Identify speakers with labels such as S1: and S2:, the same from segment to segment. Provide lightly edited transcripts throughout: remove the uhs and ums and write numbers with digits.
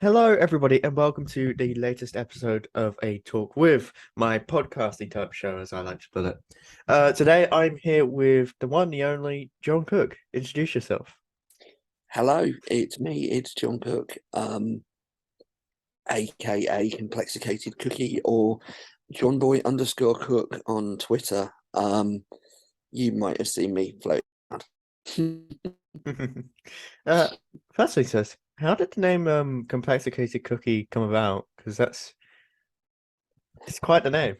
S1: Hello, everybody, and welcome to the latest episode of A Talk With, my podcasting type show, as I like to put it. Today, I'm here with the one, the only John Cook. Introduce yourself.
S2: Hello, it's me, it's John Cook, aka Complexicated Cookie or John Boy _Cook on Twitter. You might have seen me float around.
S1: uh, First thing says, how did the name Complexicated Cookie come about? Because it's quite the name.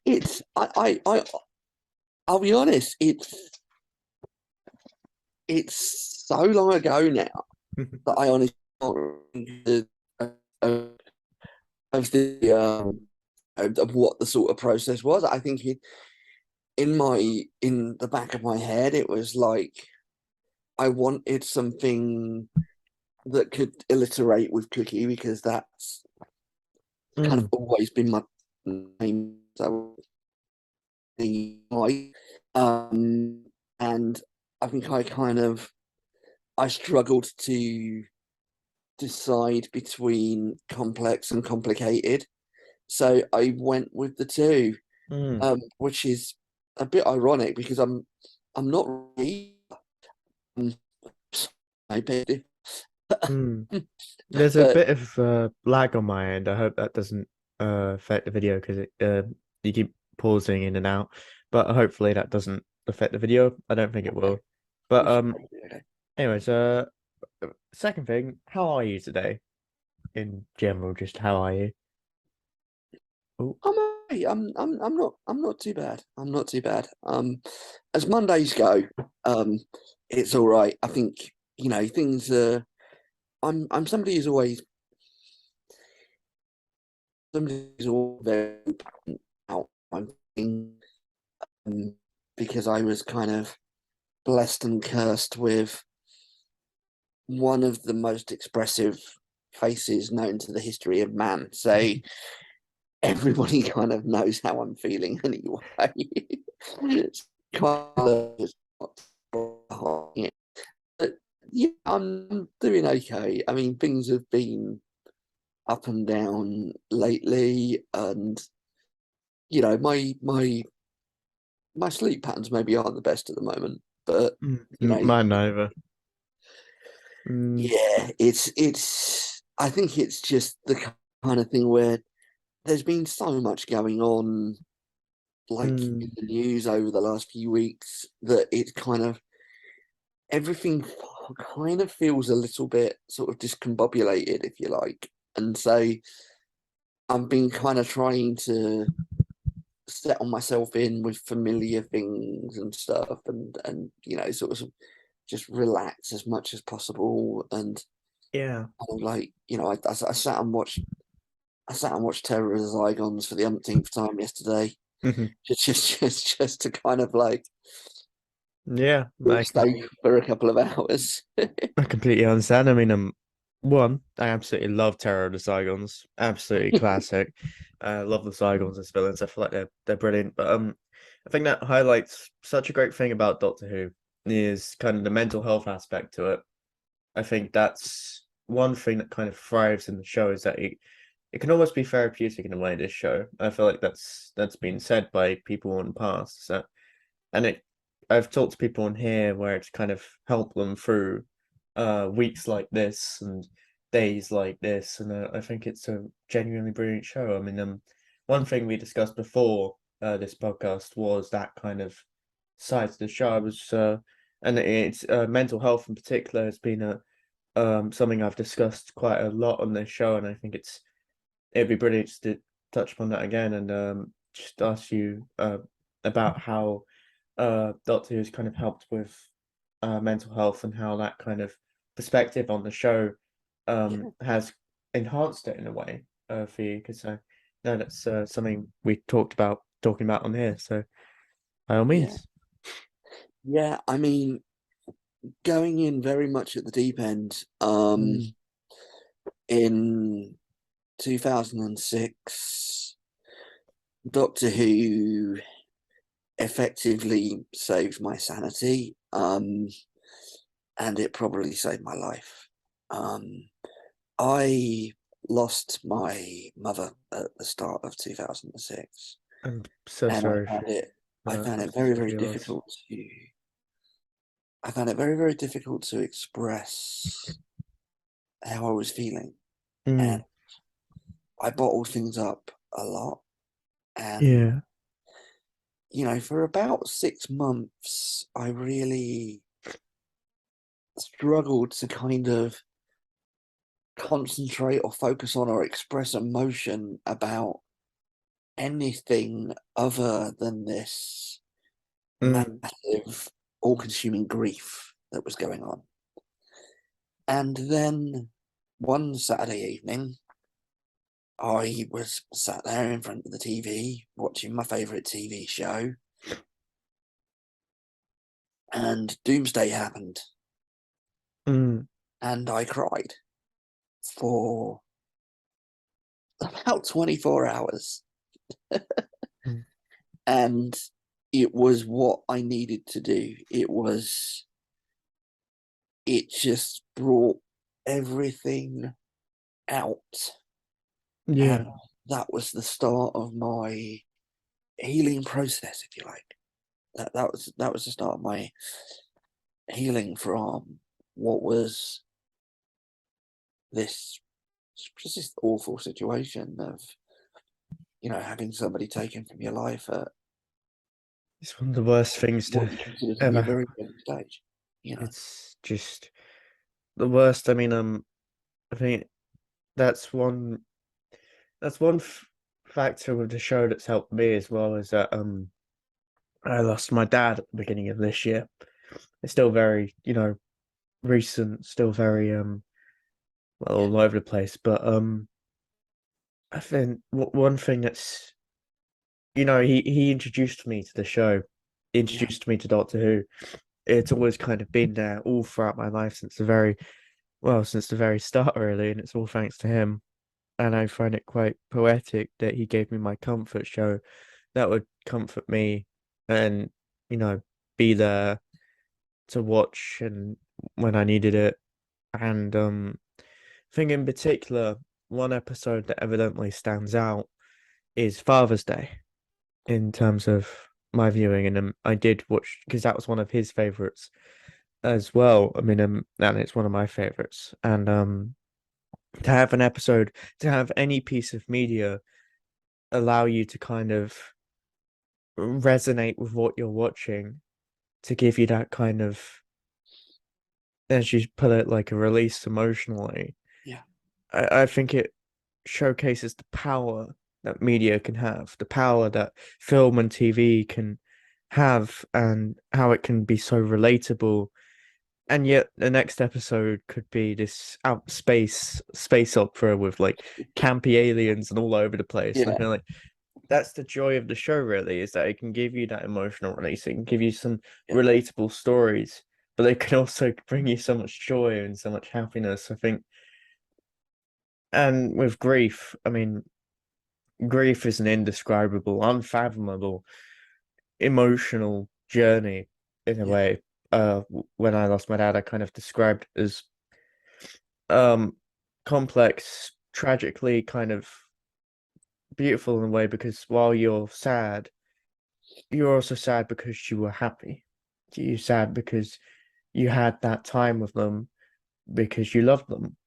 S2: It's I'll be honest, it's so long ago now that I honestly can't remember of, of the of what the sort of process was. I think in the back of my head it was like I wanted something that could alliterate with Cookie because that's kind of always been my name. So and I think I struggled to decide between complex and complicated. So I went with the two, which is a bit ironic because I'm not really
S1: There's a
S2: but
S1: bit of lag on my end. I hope that doesn't affect the video because you keep pausing in and out. But hopefully that doesn't affect the video. I don't think it will. But
S2: okay.
S1: anyways, second thing, how are you today? In general, just how are you? Oh,
S2: I'm okay. I'm not too bad. I'm not too bad. As Mondays go, it's all right. I think things are. I'm somebody who's always very out. I'm thinking, because I was kind of blessed and cursed with one of the most expressive faces known to the history of man. So everybody kind of knows how I'm feeling anyway. It's kind of just not, but yeah, I'm doing okay. I mean, things have been up and down lately, and my sleep patterns maybe aren't the best at the moment, but you know,
S1: mine neither. Mm,
S2: yeah, it's. I think it's just the kind of thing where there's been so much going on, like in
S1: mm,
S2: the news over the last few weeks, that it kind of everything kind of feels a little bit sort of discombobulated, if you like. And so I've been kind of trying to settle myself in with familiar things and stuff, and sort of just relax as much as possible. And
S1: yeah.
S2: I'm like, I sat and watched Terror of the Zygons for the umpteenth time yesterday, just to kind of like
S1: Yeah,
S2: feel safe for a couple of hours.
S1: I completely understand. I mean, one, I absolutely love Terror of the Saigons. Absolutely classic. I love the Saigons as villains. I feel like they're brilliant. But I think that highlights such a great thing about Doctor Who is kind of the mental health aspect to it. I think that's one thing that kind of thrives in the show is that it can almost be therapeutic in a way, this show. I feel like that's been said by people in the past. So, and I've talked to people in here where it's kind of helped them through weeks like this and days like this, and I think it's a genuinely brilliant show. I mean, one thing we discussed before this podcast was that kind of side to the show. And it's mental health in particular has been a something I've discussed quite a lot on this show, and I think it'd be brilliant to touch upon that again and just ask you about how Doctor Who's kind of helped with mental health and how that kind of perspective on the show has enhanced it in a way for you. Because no, that's something we talking about on here. So by all
S2: Yeah,
S1: means.
S2: yeah. I mean, going in very much at the deep end.
S1: Mm,
S2: In 2006, Doctor Who effectively saved my sanity, and it probably saved my life. Um, I lost my mother at the start of 2006,
S1: I'm so
S2: and
S1: sorry for
S2: I
S1: that.
S2: found it
S1: That's
S2: very,
S1: a
S2: very
S1: heavy loss.
S2: difficult to I found it very, very difficult to express how I was feeling. And
S1: Mm,
S2: I bottled things up a lot. And,
S1: yeah.
S2: for about 6 months, I really struggled to kind of concentrate or focus on or express emotion about anything other than this
S1: Mm,
S2: massive, all consuming grief that was going on. And then one Saturday evening, I was sat there in front of the TV watching my favourite TV show, and Doomsday happened,
S1: mm,
S2: and I cried for about 24 hours.
S1: mm.
S2: And it was what I needed to do. It just brought everything out. And
S1: Yeah.
S2: that was the start of my healing process, if you like. That was the start of my healing from what was this just this awful situation of having somebody taken from your life at
S1: It's one of the worst things
S2: what
S1: to
S2: you consider to be a
S1: ever.
S2: very young stage. You know,
S1: It's just the worst. I mean, I think that's one. That's one factor with the show that's helped me as well is that I lost my dad at the beginning of this year. It's still very recent, still very well
S2: yeah,
S1: all over the place. But I think one thing that's he introduced me to the show,
S2: yeah,
S1: introduced me to Doctor Who. It's always kind of been there all throughout my life since the very start really, and it's all thanks to him. And I find it quite poetic that he gave me my comfort show that would comfort me and you know be there to watch and when I needed it. And I think in particular, one episode that evidently stands out is Father's Day in terms of my viewing, and I did watch because that was one of his favorites as well. I mean, and it's one of my favorites, and to have an episode, to have any piece of media allow you to kind of resonate with what you're watching, to give you that kind of, as you put it, like a release emotionally.
S2: yeah,
S1: I think it showcases the power that media can have, the power that film and TV can have, and how it can be so relatable. And yet, the next episode could be this out space opera with like campy aliens and all over the place. And I
S2: yeah,
S1: feel like that's the joy of the show, really, is that it can give you that emotional release. It can give you some
S2: yeah.
S1: relatable stories, but they can also bring you so much joy and so much happiness. I think, and with grief, I mean, grief is an indescribable, unfathomable, emotional journey in a
S2: Yeah,
S1: way. When I lost my dad, I kind of described it as um complex, tragically kind of beautiful in a way because while you're sad, you're also sad because you were happy. You're sad because you had that time with them because you loved them.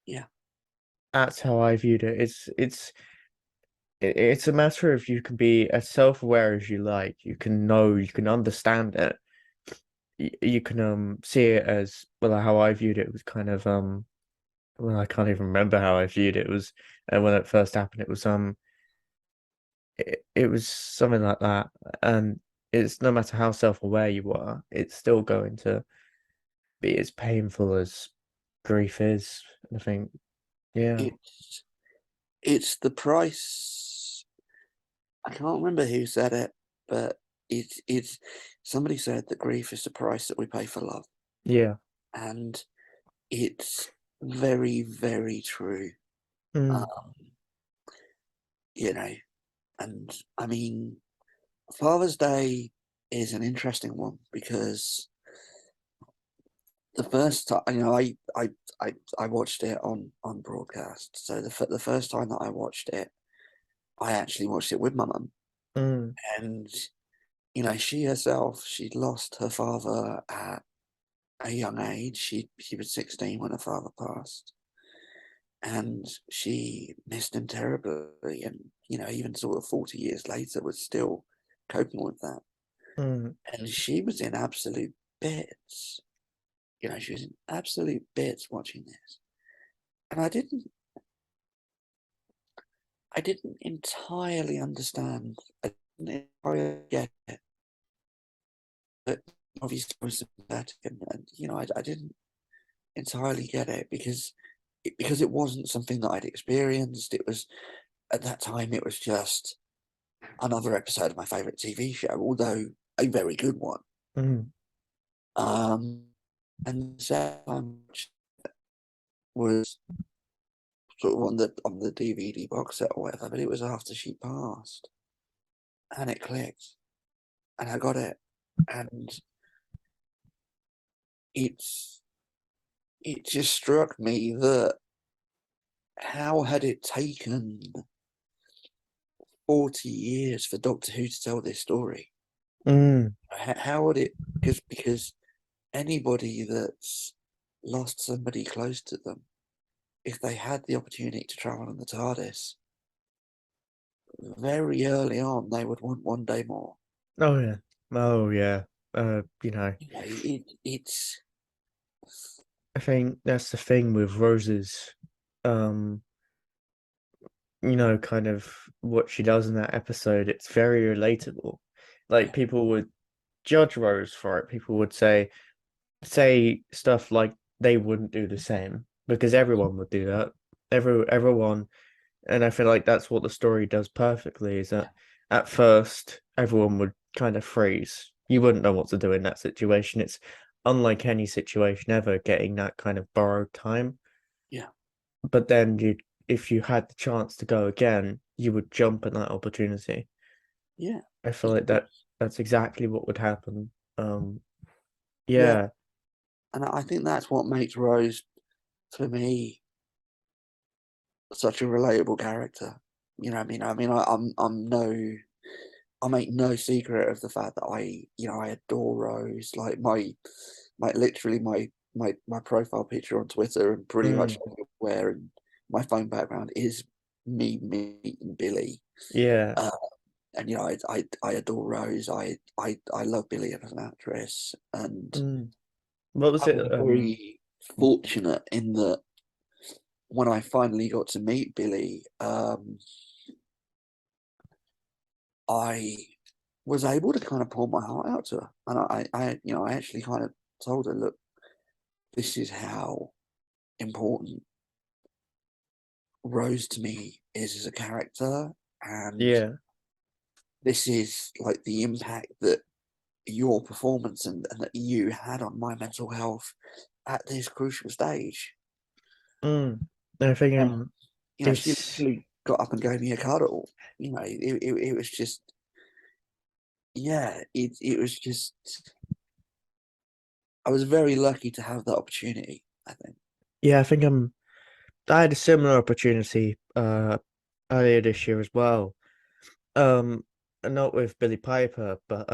S2: yeah.
S1: That's how I viewed it. It's a matter of you can be as self-aware as you like. You can know, you can understand it. You can see it as well. How I viewed it was kind of well, I can't even remember how I viewed it. It was when it first happened. It was something like that, and it's no matter how self-aware you are, it's still going to be as painful as grief is. I think, yeah,
S2: It's it's the price. I can't remember who said it, but it's somebody said that grief is the price that we pay for love,
S1: yeah,
S2: and it's very, very true.
S1: mm,
S2: Um, you know, and I mean, Father's Day is an interesting one because the first time, I watched it on broadcast. So the first time that I watched it, I actually watched it with my mum,
S1: Mm,
S2: and she herself, she'd lost her father at a young age. She was 16 when her father passed, and she missed him terribly. And even sort of 40 years later, was still coping with that.
S1: mm,
S2: And she was in absolute bits. She was in absolute bits watching this, and I didn't entirely understand. I didn't entirely get it, but obviously I was sympathetic, and I didn't entirely get it because it wasn't something that I'd experienced. It was at that time it was just another episode of my favorite TV show, although a very good one.
S1: mm,
S2: Um, and the second time was sort of on the DVD box set or whatever, but it was after she passed, and it clicked, and I got it, and it's it just struck me that how had it taken 40 years for Doctor Who to tell this story?
S1: mm.
S2: How would it? Because anybody that's lost somebody close to them, if they had the opportunity to travel in the TARDIS, very early on, they would want one day more.
S1: Oh yeah. Oh yeah. You know,
S2: It's
S1: I think that's the thing with Rose's, kind of what she does in that episode. It's very relatable.
S2: yeah,
S1: Like people would judge Rose for it. People would say stuff like they wouldn't do the same because everyone would do that. Everyone, and I feel like that's what the story does perfectly. Is
S2: yeah,
S1: that at first everyone would kind of freeze. You wouldn't know what to do in that situation. It's unlike any situation ever getting that kind of borrowed time.
S2: yeah,
S1: But then if you had the chance to go again, you would jump at that opportunity.
S2: yeah,
S1: I feel like that's exactly what would happen. Um,
S2: yeah.
S1: yeah,
S2: And I think that's what makes Rose, for me, such a relatable character. I'm no, I make no secret of the fact that I adore Rose. Like literally my profile picture on Twitter and pretty much
S1: mm,
S2: everywhere, and my phone background is me meeting Billy.
S1: yeah,
S2: Uh, and I adore Rose. I love Billy as an actress, and
S1: mm. What was
S2: I
S1: it?
S2: was very fortunate in that when I finally got to meet Billy, I was able to kind of pour my heart out to her, and I actually kind of told her, look, this is how important Rose to me is as a character, and
S1: Yeah,
S2: this is like the impact that your performance and that you had on my mental health at this crucial stage.
S1: mm. I think
S2: And she
S1: it's
S2: literally got up and gave me a cuddle. It was just, yeah, it was just, I was very lucky to have that opportunity, I think.
S1: yeah. I think I had a similar opportunity earlier this year as well. Um, not with Billy Piper, but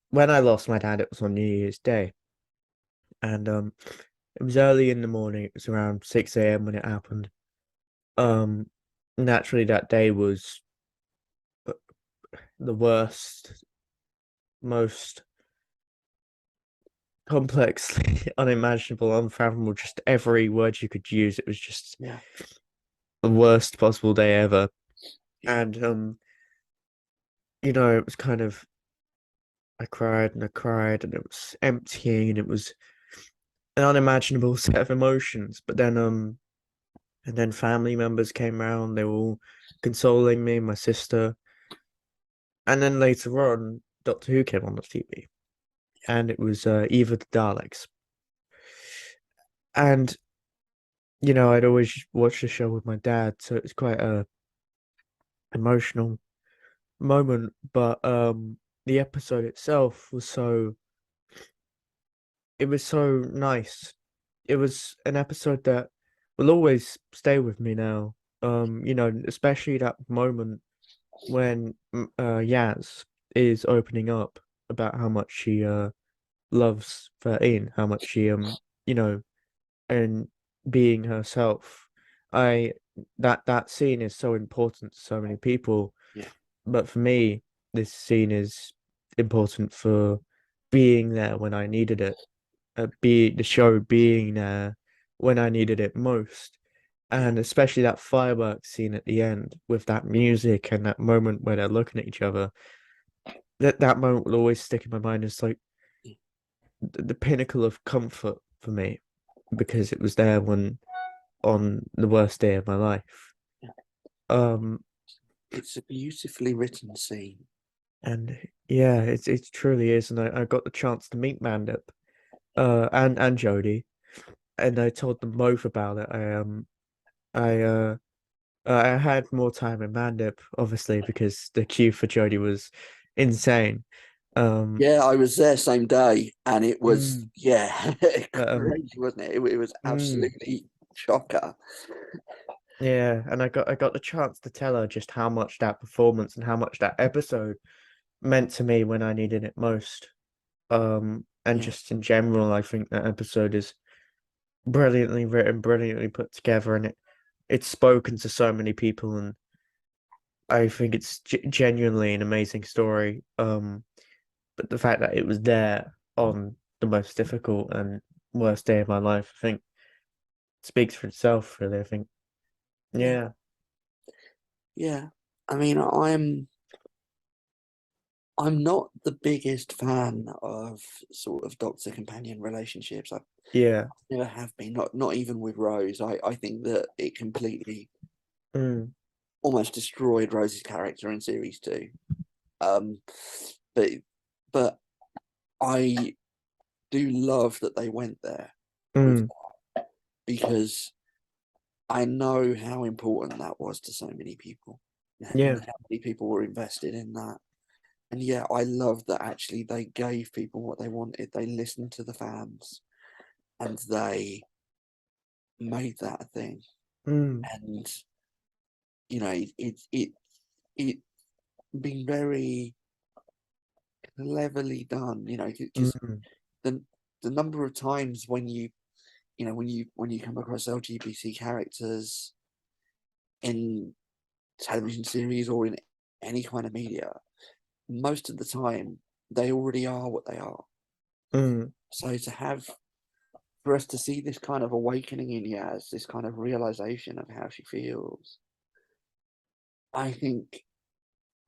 S1: when I lost my dad, it was on New Year's Day, and it was early in the morning. It was around 6 a.m. when it happened. Um, Naturally, that day was the worst, most complexly unimaginable, unfathomable, just every word you could use. It was just
S2: Yeah,
S1: the worst possible day ever.
S2: yeah,
S1: And it was kind of I cried and I cried and it was emptying and it was an unimaginable set of emotions. But then and then family members came around, they were all consoling me, my sister. And then later on, Doctor Who came on the TV and it was Eva the Daleks. And I'd always watch the show with my dad, so it was quite a emotional moment. But the episode itself was so it was so nice. It was an episode that will always stay with me now. Especially that moment when Yaz is opening up about how much she loves 13, how much she you know, and being herself. I that scene is so important to so many people,
S2: Yeah,
S1: but for me, this scene is important for being there when I needed it. Be the show being there when I needed it most.
S2: yeah,
S1: And especially that fireworks scene at the end with that music and that moment where they're looking at each other. That moment will always stick in my mind as like
S2: yeah,
S1: the pinnacle of comfort for me because it was there when on the worst day of my life.
S2: yeah.
S1: Um,
S2: It's a beautifully written scene.
S1: and yeah, it truly is. And I got the chance to meet Mandip, and Jodie, and I told them both about it. I I had more time in Mandip, obviously, because the queue for Jodie was insane. Um,
S2: Yeah, I was there same day, and it was,
S1: mm,
S2: yeah,
S1: but,
S2: crazy, wasn't it? It was
S1: mm,
S2: absolutely shocker.
S1: yeah, and I got the chance to tell her just how much that performance and how much that episode meant to me when I needed it most. And
S2: Yeah,
S1: just in general, I think that episode is brilliantly written, brilliantly put together, and it's spoken to so many people, and I think it's genuinely an amazing story. But the fact that it was there on the most difficult and worst day of my life, I think speaks for itself, really. I think,
S2: yeah,
S1: yeah,
S2: yeah. I mean, I'm not the biggest fan of sort of doctor companion relationships. I
S1: yeah,
S2: never have been, not even with Rose. I think that it completely
S1: mm,
S2: almost destroyed Rose's character in series two. Um, but but I do love that they went there with,
S1: mm,
S2: because I know how important that was to so many people, and
S1: yeah,
S2: how many people were invested in that. And yeah, I love that actually they gave people what they wanted. They listened to the fans and they made that a thing.
S1: mm,
S2: And it been very cleverly done. Because
S1: mm,
S2: the the number of times when when you come across LGBT characters in television series or in any kind of media, most of the time they already are what they are.
S1: mm,
S2: So for us to see this kind of awakening in Yaz, this kind of realization of how she feels, I think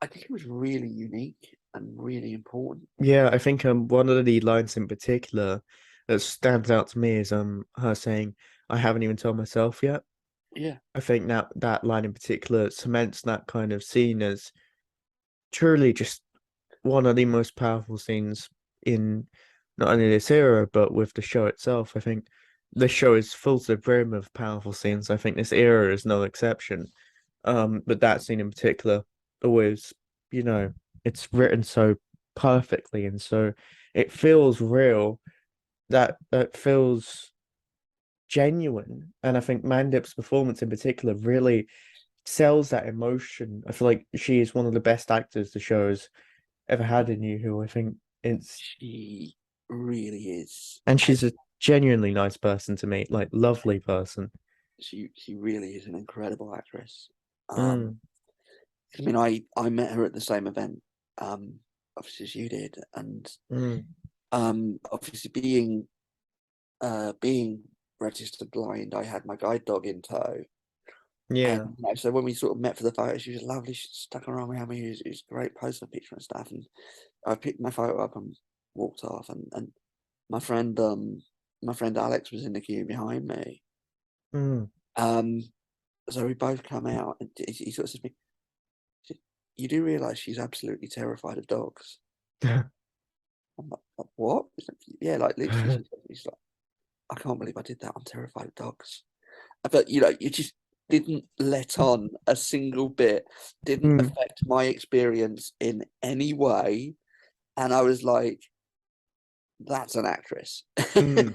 S2: I think it was really unique and really important.
S1: yeah. I think one of the lines in particular that stands out to me is her saying, "I haven't even told myself yet."
S2: Yeah,
S1: I think that line in particular cements that kind of scene as truly just one of the most powerful scenes in not only this era but with the show itself. I think the show is full to the brim of powerful scenes. I think this era is no exception. But that scene in particular always, you know, it's written so perfectly and so it feels real. That feels genuine. And I think Mandip's performance in particular really sells that emotion. I feel like she is one of the best actors the show has ever had in You Who. I think it's
S2: she really is.
S1: and she's a genuinely nice person to meet, like lovely person.
S2: She really is an incredible actress.
S1: Mm,
S2: I mean, I met her at the same event, obviously as you did, and
S1: mm,
S2: obviously being registered blind, I had my guide dog in tow. And
S1: yeah.
S2: so when we sort of met for the photo, she was lovely. She stuck around around me. It was great, posted a picture and stuff. And I picked my photo up and walked off. And my friend, my friend Alex was in the queue behind me.
S1: Mm.
S2: Um, so we both come out, and he sort of says to me, "You do realise she's absolutely terrified of dogs?" I'm like, "What?" He's like, yeah, like literally. He's like, "I can't believe I did that. I'm terrified of dogs." But you just didn't let on a single bit, didn't
S1: Mm,
S2: affect my experience in any way. And I was like, that's an actress.
S1: Mm,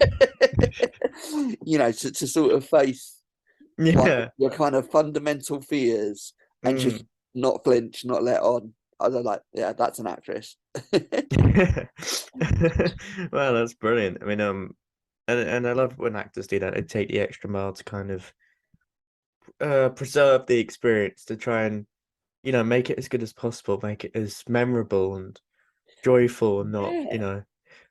S2: To sort of face one of
S1: yeah.
S2: your kind of fundamental fears and just
S1: Mm.
S2: not flinch, not let on. I was like, yeah, that's an actress.
S1: Well, that's brilliant. I mean, and I love when actors do that. They take the extra mile to kind of preserve the experience to try and make it as good as possible, make it as memorable and joyful and not,
S2: Yeah,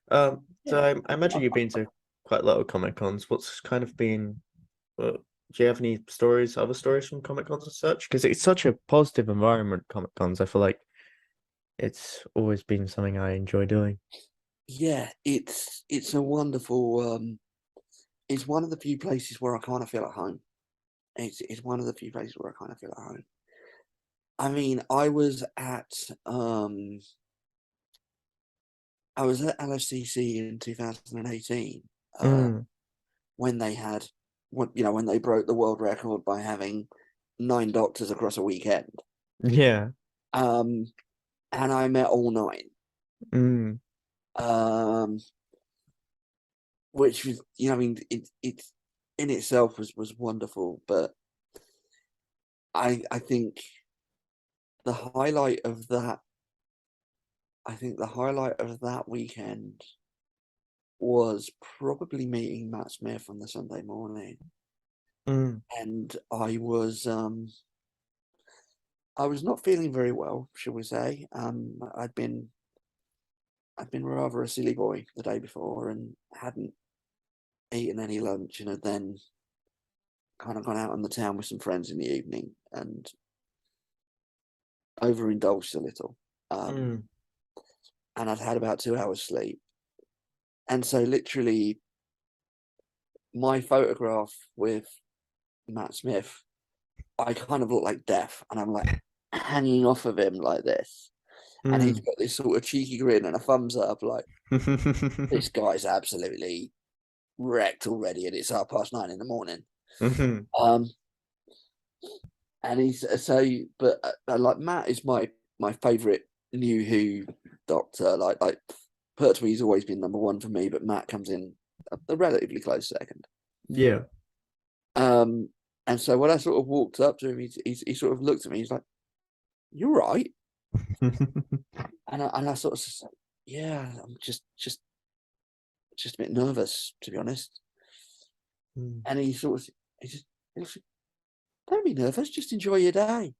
S1: so
S2: yeah.
S1: I imagine you've been to quite a lot of Comic Cons. What's kind of been, do you have any stories, other stories from Comic Cons and such? Because it's such a positive environment, Comic Cons. I feel like it's always been something I enjoy doing.
S2: Yeah, it's a wonderful it's one of the few places where I kind of feel at home. It's one of the few places where I kind of feel at home. I mean, I was at LSCC in 2018,
S1: Mm,
S2: when they had when they broke the world record by having 9 doctors across a weekend.
S1: yeah.
S2: Um and I met all nine.
S1: Mm,
S2: Um which was, I mean, it in itself was wonderful, but I think the highlight of that the highlight of that weekend was probably meeting Matt Smith on the Sunday morning.
S1: mm,
S2: And I was not feeling very well, shall we say. I'd been rather a silly boy the day before and hadn't eaten any lunch, and had then kind of gone out on the town with some friends in the evening and overindulged a little. Um,
S1: mm.
S2: and I'd had about 2 hours sleep. And so literally my photograph with Matt Smith, I kind of look like death, and I'm like hanging off of him like this. And he's
S1: Mm.
S2: got this sort of cheeky grin and a thumbs up, like, this guy's absolutely wrecked already, and it's 9:30 in the morning.
S1: Mhm.
S2: Um, and he's so, but like Matt is my favorite New Who Doctor. Like Pertwee's always been number one for me, but Matt comes in a relatively close second.
S1: Yeah.
S2: Um, and so when I sort of walked up to him, he sort of looked at me. He's like, "You're right," and I sort of said, "Yeah, I'm just a bit nervous, to be honest."
S1: Mm.
S2: And he just don't be nervous, just enjoy your day.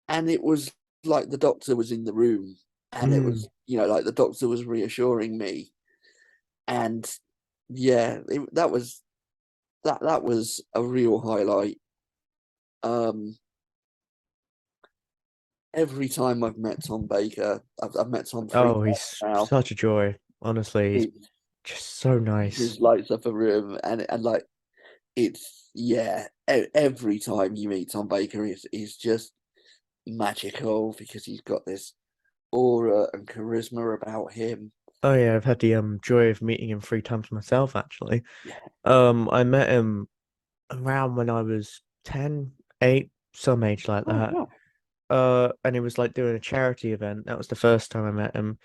S2: And it was like the doctor was in the room, and it
S1: Mm.
S2: was, like the doctor was reassuring me. And yeah, that was a real highlight. Um, every time I've met Tom Baker, I've met Tom three
S1: Oh,
S2: times
S1: he's
S2: now.
S1: such a joy. Honestly, he's
S2: He,
S1: just so
S2: he
S1: nice.
S2: just lights up a room, and like, it's, yeah. Every time you meet Tom Baker, is just magical, because he's got this aura and charisma about him.
S1: Oh yeah, I've had the joy of meeting him 3 times myself actually.
S2: Yeah.
S1: I met him around when I was 10, 8, some age like
S2: Oh
S1: that.
S2: wow.
S1: And it was like doing a charity event. That was the first time I met him.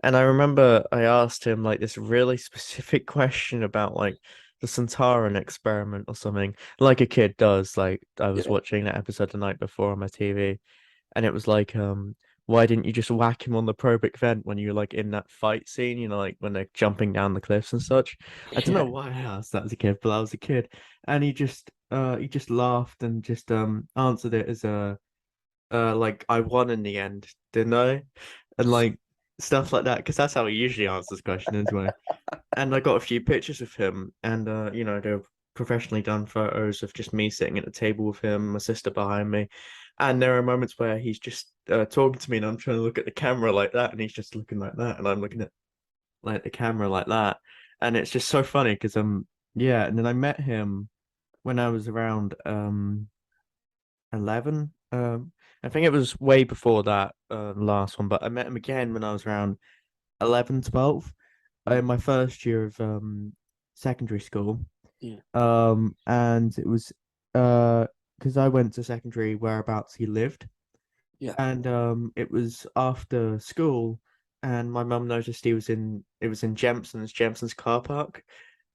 S1: And I remember I asked him like this really specific question about like the Centauran experiment or something, like a kid does. Like I was
S2: Yeah.
S1: watching that episode the night before on my TV, and it was like, why didn't you just whack him on the probic vent when you were like in that fight scene, like when they're jumping down the cliffs and such? I don't know
S2: Yeah.
S1: why I asked that as a kid, but I was a kid, and he just laughed and just answered it as a like I won in the end, didn't I? And like stuff like that, because that's how he usually answers questions anyway. And I got a few pictures of him, and they're professionally done photos of just me sitting at the table with him, my sister behind me. And there are moments where he's just talking to me, and I'm trying to look at the camera like that, and he's just looking like that, and I'm looking at like the camera like that, and it's just so funny because yeah. And then I met him when I was around 11. I think it was way before that last one, but I met him again when I was around 11, 12, in my first year of secondary school.
S2: Yeah.
S1: And it was because I went to secondary whereabouts he lived,
S2: Yeah.
S1: and it was after school. and my mum noticed it was in Jemson's car park.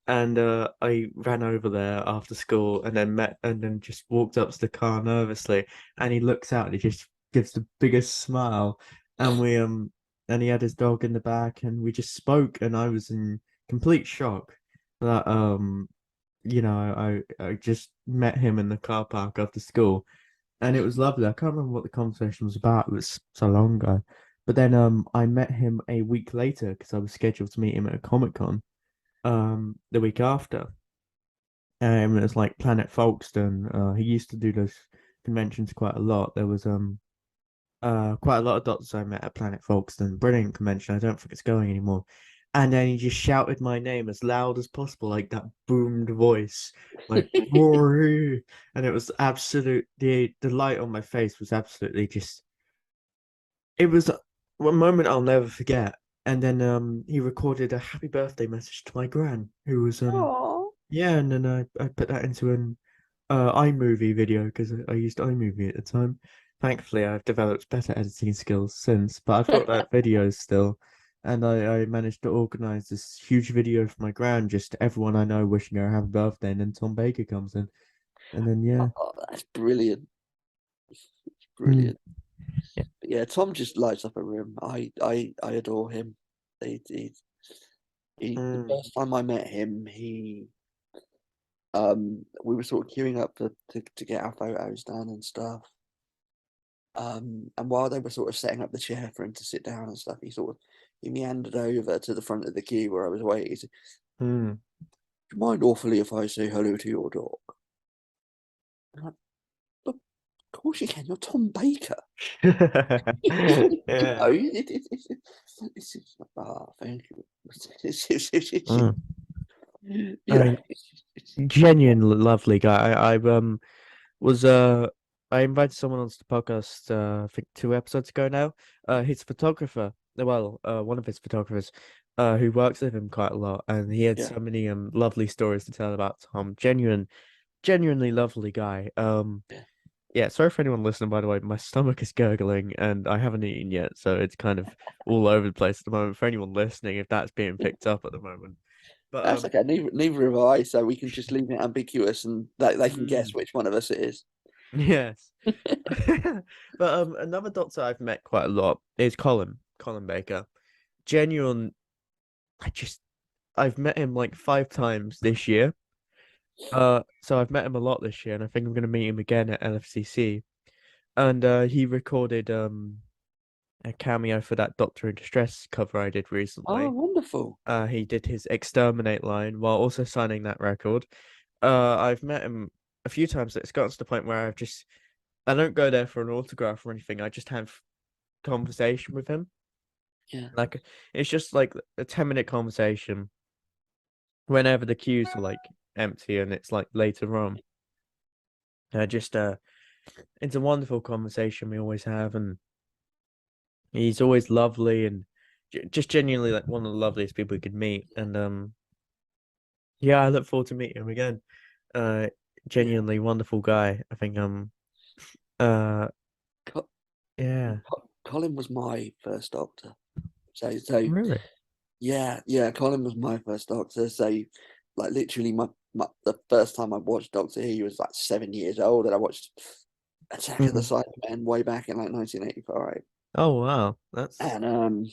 S1: And I ran over there after school and then met and then just walked up to the car nervously. And he looks out and he just gives the biggest smile. And we and he had his dog in the back and we just spoke and I was in complete shock that I just met him in the car park after school and it was lovely. I can't remember what the conversation was about. It was so long ago. But then I met him a week later because I was scheduled to meet him at a Comic Con the week after. It was like Planet Folkestone. He used to do those conventions quite a lot. There was quite a lot of doctors I met at Planet Folkestone. Brilliant convention. I don't think it's going anymore. And then he just shouted my name as loud as possible, like that boomed voice, like Rory. And it was absolute the light on my face was absolutely just it was a moment I'll never forget. And then he recorded a happy birthday message to my gran, who was
S2: Oh,
S1: yeah, and then I put that into an iMovie video because I used iMovie at the time. Thankfully, I've developed better editing skills since, but I've got that video still, and I managed to organize this huge video for my gran, just everyone I know wishing her a happy birthday, and then Tom Baker comes in, and then yeah,
S2: that's brilliant.
S1: mm,
S2: Brilliant. But yeah, Tom just lights up a room. I adore him. He, he, the
S1: mm,
S2: first time I met him, we were sort of queuing up to get our photos done and stuff. And while they were sort of setting up the chair for him to sit down and stuff, he meandered over to the front of the queue where I was waiting. He said,
S1: mm.
S2: "Do you mind awfully if I say hello to your dog?" I'm like, "Of course you can. You're Tom Baker." You know,
S1: Yeah.
S2: it's just like, thank you.
S1: Mm.
S2: You
S1: I
S2: know,
S1: mean, genuine lovely guy. I was I invited someone onto the podcast I think 2 episodes ago now. His photographer, one of his photographers, who works with him quite a lot, and he had
S2: yeah,
S1: so many lovely stories to tell about Tom. Genuinely lovely guy.
S2: yeah.
S1: Yeah, sorry for anyone listening, by the way. My stomach is gurgling and I haven't eaten yet, so it's kind of all over the place at the moment. For anyone listening, if that's being picked up at the moment. But
S2: That's okay. Neither have I, so we can just leave it ambiguous and they can guess
S1: mm,
S2: which one of us it is.
S1: yes. But another doctor I've met quite a lot is Colin Baker. Genuine, I just I've met him like 5 times this year. So I've met him a lot this year, and I think I'm gonna meet him again at LFCC. And he recorded a cameo for that Doctor in Distress cover I did
S2: Oh,
S1: recently.
S2: wonderful.
S1: He did his Exterminate line while also signing that record. I've met him a few times. It's gotten to the point where I don't go there for an autograph or anything. I just have conversation with him.
S2: Yeah.
S1: Like it's just like a 10-minute conversation whenever the queues are like empty and it's like later on. Just it's a wonderful conversation we always have, and he's always lovely and just genuinely like one of the loveliest people we could meet. And yeah, I look forward to meeting him again. Uh,
S2: Yeah.
S1: Genuinely wonderful guy. I think uh
S2: Co-
S1: yeah,
S2: Colin was my first doctor. So
S1: really.
S2: yeah. Colin was my first doctor. So like literally the first time I watched Doctor Who, he was like 7 years old, and I watched Attack of the
S1: Mm.
S2: Cybermen way back in like 1985.
S1: Oh wow, that's
S2: And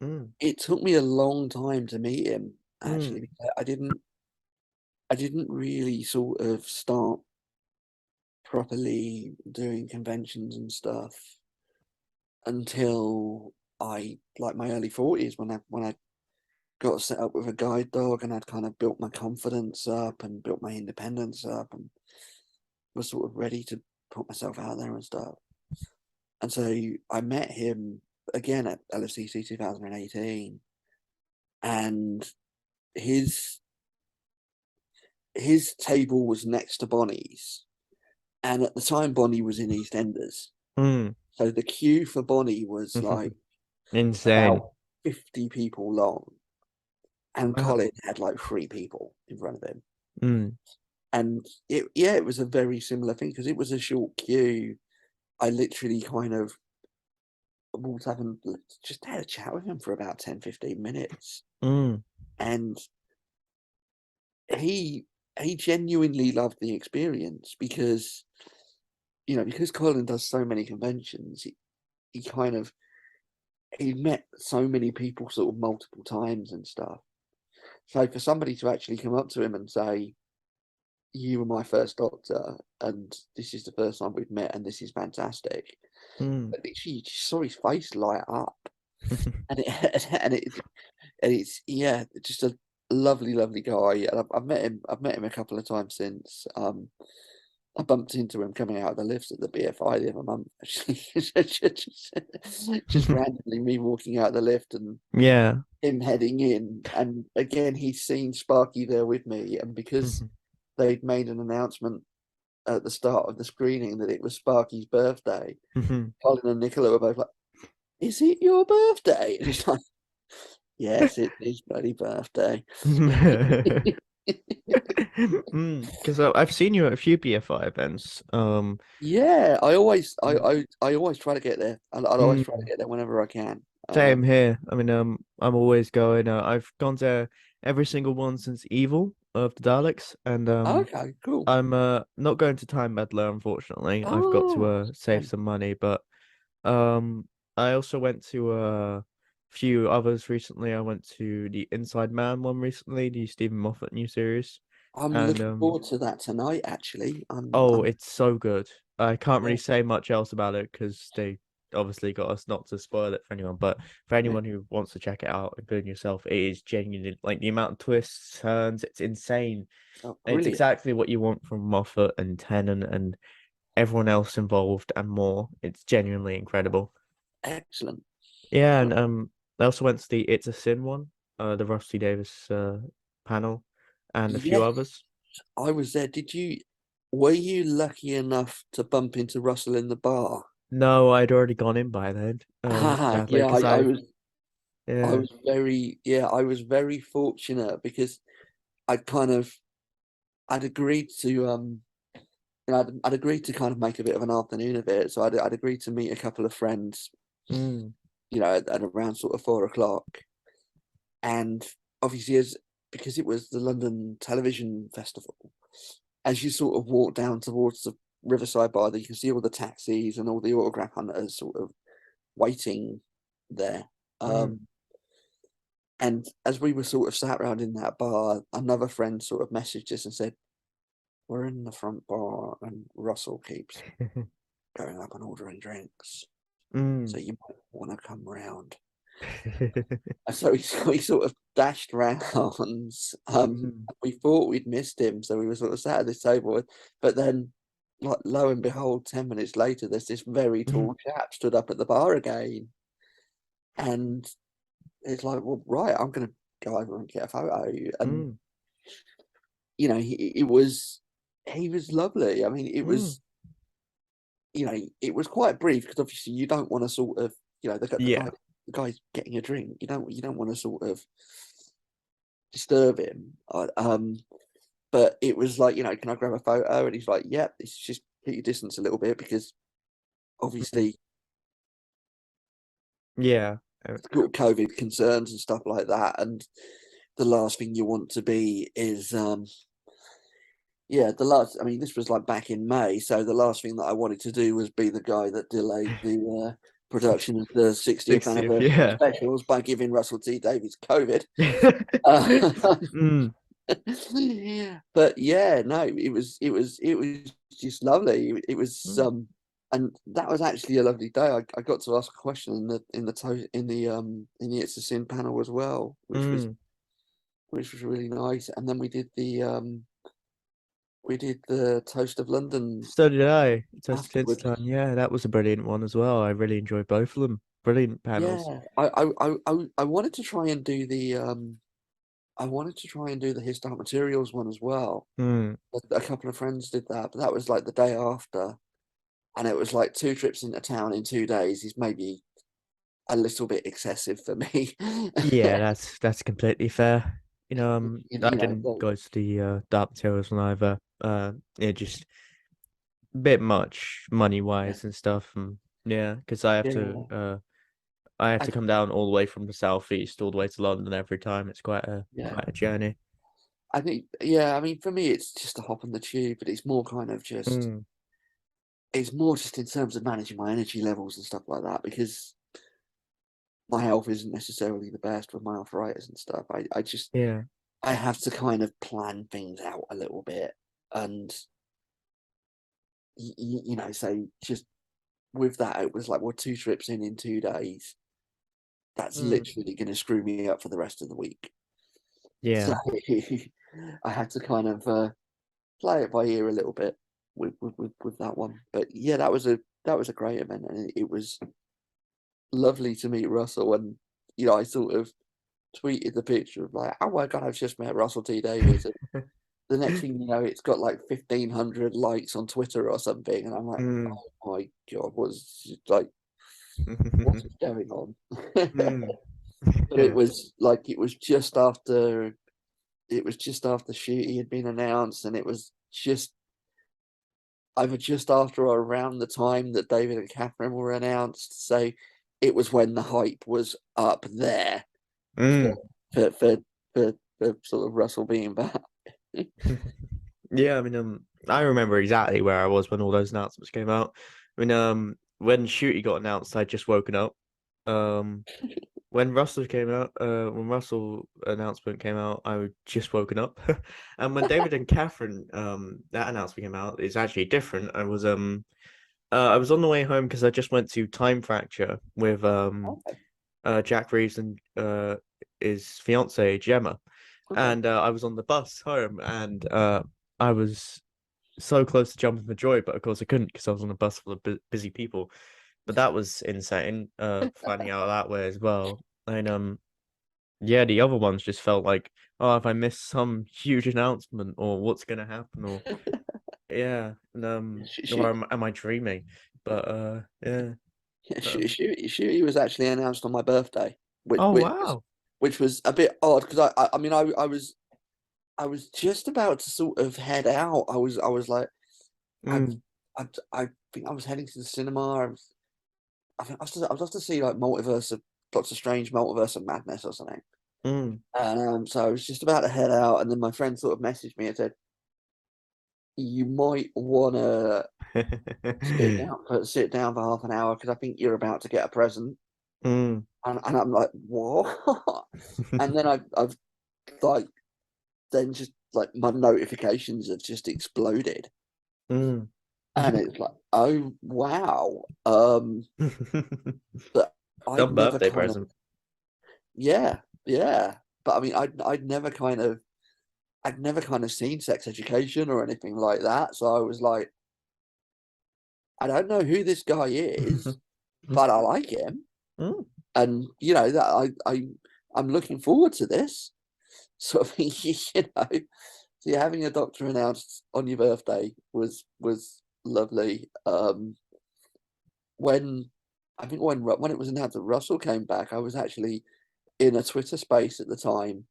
S1: mm,
S2: it took me a long time to meet him actually,
S1: mm,
S2: because I didn't really sort of start properly doing conventions and stuff until I like my early 40s, when I got set up with a guide dog and I'd kind of built my confidence up and built my independence up and was sort of ready to put myself out there and stuff. And so I met him again at LFCC 2018, and his his table was next to Bonnie's, and at the time Bonnie was in EastEnders,
S1: mm.
S2: so the queue for Bonnie was like
S1: Insane.
S2: about 50 people long, and
S1: Wow.
S2: Colin had like 3 people in front of him.
S1: Mm,
S2: And it was a very similar thing because it was a short queue. I literally kind of walked up and just had a chat with him for about 10, 15 minutes,
S1: Mm,
S2: and he he genuinely loved the experience because because Colin does so many conventions. He kind of he met so many people sort of multiple times and stuff. So for somebody to actually come up to him and say, "You were my first Doctor, and this is the first time we've met, and this is fantastic,"
S1: mm.
S2: but literally you just saw his face light up, and it and it and it's yeah, just a lovely, lovely guy. And I've met him. I've met him a couple of times since. I bumped into him coming out of the lifts at the BFI the other month. Actually, just randomly me walking out the lift and
S1: Yeah.
S2: him heading in. And again, he's seen Sparky there with me, and because
S1: Mhm,
S2: they'd made an announcement at the start of the screening that it was Sparky's birthday,
S1: mhm.
S2: Colin and Nicola were both like, "Is it your birthday?" And it's like, "Yes, it's his bloody birthday."
S1: Because I've seen you at a few BFI events.
S2: Yeah,
S1: Mm,
S2: I always try to get there. I'll always try to
S1: mm,
S2: get there whenever I can.
S1: same here. I mean, I'm always going. I've gone to every single one since Evil of the Daleks, and
S2: Okay, cool.
S1: I'm not going to Time Meddler, unfortunately. I've got to
S2: Oh,
S1: save
S2: okay.
S1: some money, but I also went to a few others recently. I went to the Inside Man one recently, the Stephen Moffat new series,
S2: I'm
S1: and
S2: looking forward to that tonight, actually.
S1: oh, it's so good. I can't
S2: Yeah,
S1: really say much else about it because they obviously got us not to spoil it for anyone. But for
S2: yeah.
S1: anyone who wants to check it out, including yourself, it is genuinely like the amount of twists, turns, it's insane.
S2: Oh,
S1: It's
S2: brilliant.
S1: exactly what you want from Moffat and Tennant and everyone else involved and more. It's genuinely incredible.
S2: Excellent.
S1: Yeah,
S2: Uh,
S1: and I also went to the It's a Sin one, the Rusty Davis panel, and a few
S2: yes,
S1: others.
S2: I was there. Were you lucky enough to bump into Russell in the bar?
S1: No, I'd already gone in by then.
S2: Ah,
S1: Sadly,
S2: yeah,
S1: because I've
S2: I
S1: yeah.
S2: was I was very fortunate because I kind of, I'd agreed to, I'd agreed to kind of make a bit of an afternoon of it. So I'd agreed to meet a couple of friends,
S1: Mm,
S2: at around sort of 4 o'clock. And obviously, because it was the London Television Festival, as you sort of walk down towards the Riverside Bar, that you can see all the taxis and all the autograph hunters sort of waiting there.
S1: mm.
S2: And as we were sort of sat around in that bar, another friend sort of messaged us and said, "We're in the front bar, and Russell keeps going up and ordering drinks, so
S1: Mm.
S2: you might want to come round." And so we sort of dashed round.
S1: Mm.
S2: We thought we'd missed him, so we were sort of sat at this table. But then, like, lo and behold, 10 minutes later, there's this very
S1: Mm.
S2: tall chap stood up at the bar again, and it's like, well, right, I'm gonna go over and get a photo. And
S1: Mm.
S2: he was lovely. I mean,
S1: Mm.
S2: it was quite brief because obviously you don't want to sort of,
S1: Yeah.
S2: the guy's getting a drink. You don't want to sort of disturb him. But it was like, can I grab a photo? And he's like, yep, it's just keep your distance a little bit because
S1: Mm.
S2: obviously
S1: Yeah.
S2: got COVID concerns and stuff like that. And the last thing you want to be is, I mean, this was like back in May. So the last thing that I wanted to do was be the guy that delayed the production of the 60th
S1: 60th,
S2: anniversary
S1: yeah.
S2: specials by giving Russell T Davies COVID. Uh,
S1: Mm.
S2: but yeah, no, it was just lovely. It was
S1: Mm.
S2: and that was actually a lovely day. I got to ask a question in the It's a Sin panel as well,
S1: Mm.
S2: which was really nice. And then we did the Toast of London
S1: So did I. Toasted
S2: afterwards.
S1: Tinseltown. Yeah, that was a brilliant one as well. I really enjoyed both of them. Brilliant panels.
S2: Yeah, I wanted to try and do the I wanted to try and do the His Dark Materials one as well.
S1: Mm.
S2: A couple of friends did that, but that was like the day after. And it was like 2 trips into town in 2 days is maybe a little bit excessive for me.
S1: Yeah, that's completely fair. I didn't
S2: So,
S1: go to the Dark Materials one either. Yeah, just a bit much money
S2: yeah,
S1: wise and stuff. And yeah, because I have to
S2: yeah,
S1: I have
S2: I
S1: to
S2: think,
S1: come down all the way from the southeast all the way to London every time. It's
S2: yeah,
S1: quite a journey.
S2: I think, yeah, I mean, for me, it's just a hop on the tube, but it's more kind of just,
S1: Mm,
S2: it's more just in terms of managing my energy levels and stuff like that, because my health isn't necessarily the best with my arthritis and stuff. I just,
S1: yeah.
S2: I have to kind of plan things out a little bit and, you know, say just with that, it was like, well, two trips in 2 days. That's
S1: Mm,
S2: literally going to screw me up for the rest of the week. So
S1: yeah.
S2: I had to kind of play it by ear a little bit with that one. But yeah, that was a great event, and it was lovely to meet Russell. And you know, I sort of tweeted the picture of like, oh my god, I've just met Russell T Davies. And the next thing you know, it's got like 1,500 likes on Twitter or something, and I'm like,
S1: Mm.
S2: oh my god, what is going on?
S1: Mm.
S2: But
S1: Yeah.
S2: it was just after Shooty had been announced, and it was just either just after or around the time that David and Catherine were announced. So it was when the hype was up there for
S1: Mm.
S2: for for, for sort of Russell being back.
S1: Yeah, I mean, I remember exactly where I was when all those announcements came out. I mean, when Shooty got announced, I'd just woken up. Um, when Russell announcement came out, I had just woken up. And when David and Catherine, that announcement came out, it's actually different. I was on the way home because I just went to Time Fracture with
S2: Okay,
S1: Jack Reeves and his fiance Gemma,
S2: okay.
S1: and I was on the bus home, and I was so close to jumping for joy, but of course I couldn't because I was on a bus full of busy people. But that was insane, finding out that way as well. And yeah, the other ones just felt like, oh, if I miss some huge announcement or what's gonna happen or yeah, and or
S2: Shoot,
S1: am I dreaming? But yeah, um,
S2: Shooty was actually announced on my birthday,
S1: oh wow.
S2: which was a bit odd because I mean I was just about to sort of head out. I was like
S1: Mm,
S2: I think I was heading to the cinema. I think I was off to see like Multiverse of Doctor Strange, Multiverse of Madness or something.
S1: mm.
S2: And so I was just about to head out, and then my friend sort of messaged me and said, "You might want to sit down for half an hour because I think you're about to get a present."
S1: Mm.
S2: And I'm like, "What?" And then I've like then just like my notifications have just exploded,
S1: Mm.
S2: and it's like, "Oh wow!" But I'd
S1: Some
S2: never
S1: birthday
S2: kind of
S1: present.
S2: yeah yeah. But I mean, I'd never kind of seen Sex Education or anything like that. So I was like, I don't know who this guy is, but I like him,
S1: Mm.
S2: and you know that I'm looking forward to this. So I think you know, so yeah, having a doctor announced on your birthday was lovely. When I think when it was announced that Russell came back, I was actually in a Twitter space at the time,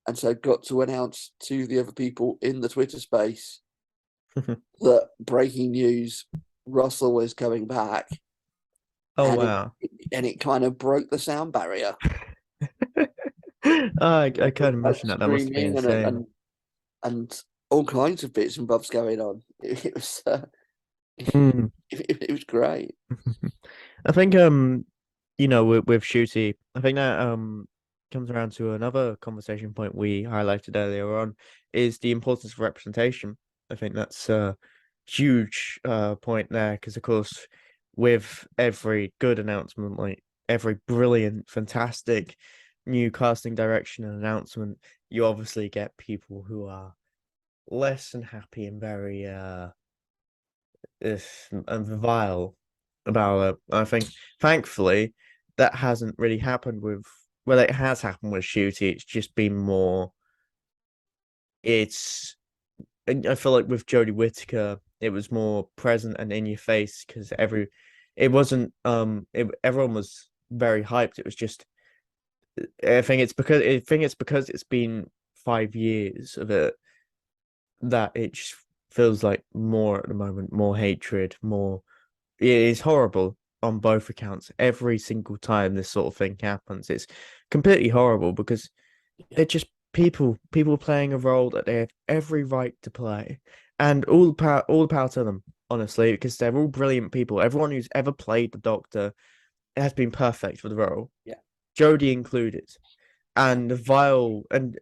S2: and so got to announce to the other people in the Twitter space that breaking news, Russell is coming back,
S1: Oh
S2: and
S1: wow.
S2: it kind of broke the sound barrier.
S1: I can't
S2: Like
S1: imagine that. That must have been
S2: screaming
S1: insane.
S2: and all kinds of bits and bobs going on. It was
S1: Mm.
S2: it was great.
S1: I think you know, with Shooty, I think that comes around to another conversation point we highlighted earlier on is the importance of representation. I think that's a huge point there because of course with every good announcement, like every brilliant, fantastic new casting direction and announcement, you obviously get people who are less than happy and very and vile about it. I think thankfully that hasn't really happened with well, it has happened with Shooty. It's just been more. It's I feel like with Jodie Whittaker, it was more present and in your face because it wasn't everyone was very hyped. It was just I think it's because it's been 5 years of it that it just feels like more at the moment, more hatred, more. It is horrible, on both accounts every single time this sort of thing happens. It's completely horrible because
S2: Yeah,
S1: they're just people playing a role that they have every right to play, and all the power to them, honestly, because they're all brilliant people. Everyone who's ever played the Doctor has been perfect for the role,
S2: yeah,
S1: Jodie included.
S2: yeah,
S1: And Vile and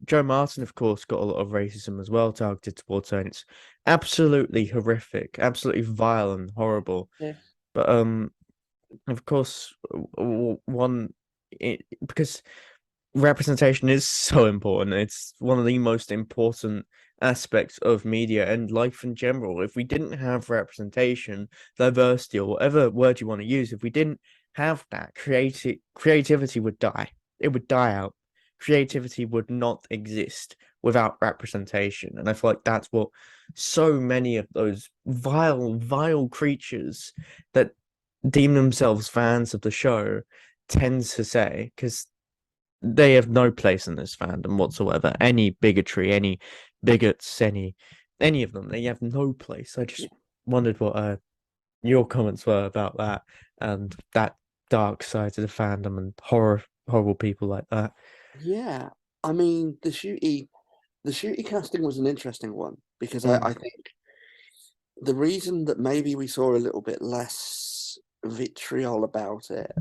S1: Joe Martin, of course, got a lot of racism as well targeted towards her, and it's absolutely horrific, absolutely vile and horrible.
S2: yeah,
S1: But of course, one because representation is so important. It's one of the most important aspects of media and life in general. If we didn't have representation, diversity, or whatever word you want to use, if we didn't have that, creativity would die. It would die out. Creativity would not exist without representation. And I feel like that's what so many of those vile creatures that deem themselves fans of the show tends to say, because they have no place in this fandom whatsoever. Any bigotry, any bigots, any of them, they have no place. I just
S2: yeah.
S1: wondered what your comments were about that and that dark side of the fandom and horrible people like that.
S2: Yeah. I mean, the shooty casting was an interesting one because I
S1: Mm,
S2: think the reason that maybe we saw a little bit less vitriol about it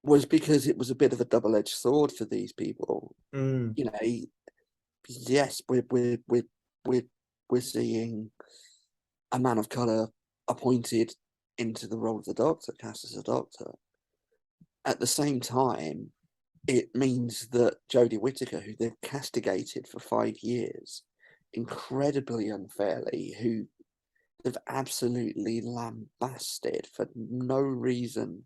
S2: was because it was a bit of a double-edged sword for these people.
S1: mm,
S2: You know, yes, we're we're seeing a man of color appointed into the role of the Doctor, cast as a Doctor. At the same time, it means that Jodie Whittaker, who they've castigated for 5 years, incredibly unfairly, who they've absolutely lambasted for no reason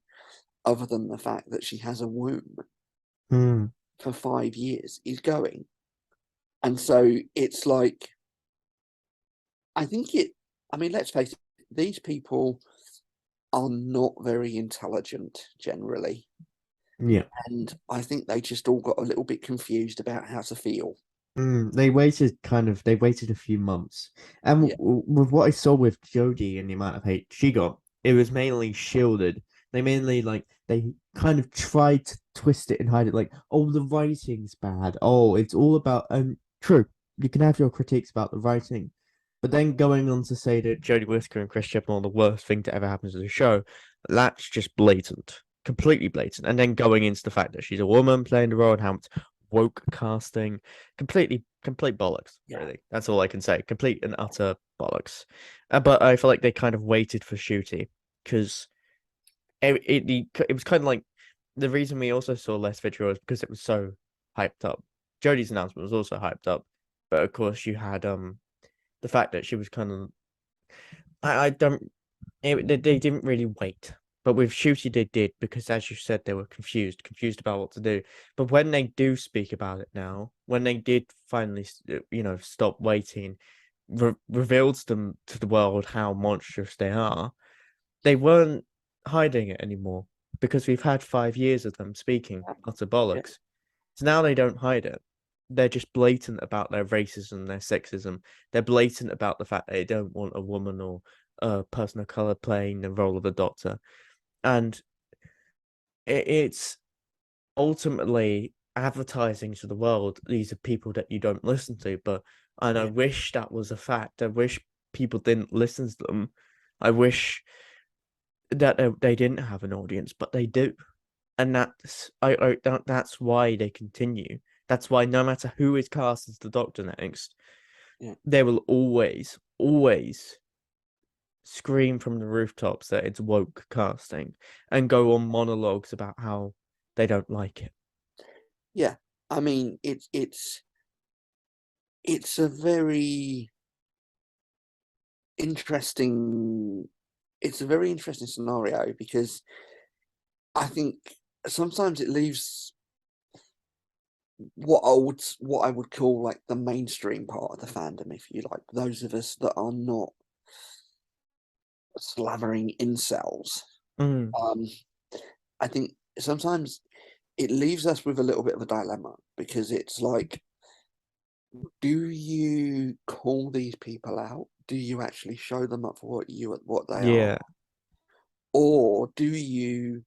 S2: other than the fact that she has a womb
S1: mm.
S2: for 5 years, is going. And so it's like, I think it, I mean, let's face it, these people are not very intelligent generally.
S1: Yeah.
S2: And I think they just all got a little bit confused about how to feel.
S1: They waited a few months. And
S2: Yeah,
S1: with what I saw with Jodie and the amount of hate she got, it was mainly shielded. They mainly they kind of tried to twist it and hide it like, oh, the writing's bad. Oh, it's all about true. You can have your critiques about the writing. But then going on to say that Jodie Whittaker and Chris Chibnall are the worst thing to ever happen to the show, that's just blatant. Completely blatant. And then going into the fact that she's a woman playing the role and how it's woke casting, complete bollocks,
S2: yeah,
S1: really. That's all I can say. Complete and utter bollocks. But I feel like they kind of waited for Shooty because it was kind of like the reason we also saw less video is because it was so hyped up. Jodie's announcement was also hyped up, but of course you had the fact that she was kind of I don't they didn't really wait. But with Shooty, they did because, as you said, they were confused about what to do. But when they do speak about it now, when they did finally, stop waiting, revealed them to the world how monstrous they are, they weren't hiding it anymore because we've had 5 years of them speaking utter
S2: yeah,
S1: bollocks. So now they don't hide it. They're just blatant about their racism, their sexism. They're blatant about the fact they don't want a woman or a person of color playing the role of the Doctor. And it's ultimately advertising to the world these are people that you don't listen to. And I
S2: yeah,
S1: wish that was a fact. I wish people didn't listen to them. I wish that they didn't have an audience, but they do. And that's why they continue. That's why no matter who is cast as the Doctor next,
S2: yeah,
S1: they will always scream from the rooftops that it's woke casting and go on monologues about how they don't like it.
S2: yeah. I mean, it's a very interesting it's a very interesting scenario because I think sometimes it leaves what I would call like the mainstream part of the fandom, if you like, those of us that are not slavering incels.
S1: Mm,
S2: Um, I think sometimes it leaves us with a little bit of a dilemma because it's like, do you call these people out? Do you actually show them up for what they are?
S1: yeah.
S2: or do you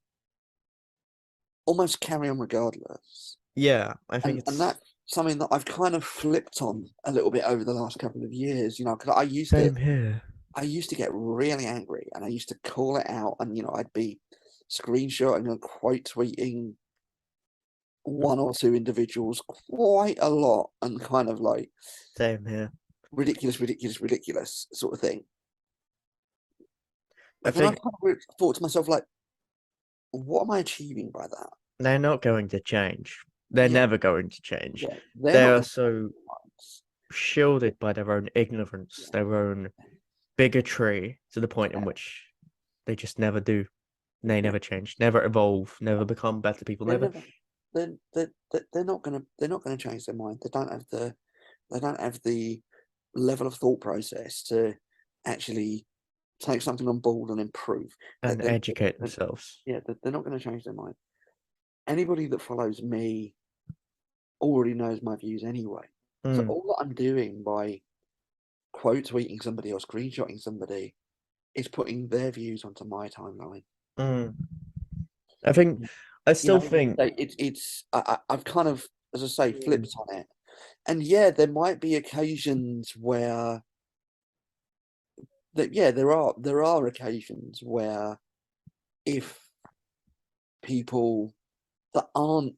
S2: almost carry on regardless?
S1: Yeah, I think
S2: And
S1: it's
S2: that's something that I've kind of flipped on a little bit over the last couple of years, because
S1: same here.
S2: I used to get really angry and I used to call it out, and I'd be screenshotting and quote tweeting one or two individuals quite a lot and kind of like
S1: Same here.
S2: ridiculous, ridiculous, ridiculous sort of thing.
S1: I
S2: But then I
S1: think
S2: kind of thought to myself, like, what am I achieving by that?
S1: they're not going to change. They're
S2: Yeah,
S1: never going to change.
S2: yeah, they're
S1: They
S2: not
S1: are
S2: going to
S1: so shielded by their own ignorance, their own bigotry, to the point in
S2: yeah,
S1: which they just never do. They
S2: yeah.
S1: never change, never evolve, never become better people,
S2: They're
S1: never.
S2: never they're not gonna change their mind. They don't have the level of thought process to actually take something on board and improve.
S1: And educate
S2: They're
S1: themselves.
S2: yeah, they're not going to change their mind. Anybody that follows me already knows my views anyway. So
S1: Mm,
S2: all that I'm doing by quote tweeting somebody or screenshotting somebody is putting their views onto my timeline.
S1: mm. I think, I
S2: You
S1: still
S2: know,
S1: think,
S2: I've kind of, as I say,
S1: mm,
S2: flipped on it. And yeah, there might be occasions where that yeah, there are occasions where if people that aren't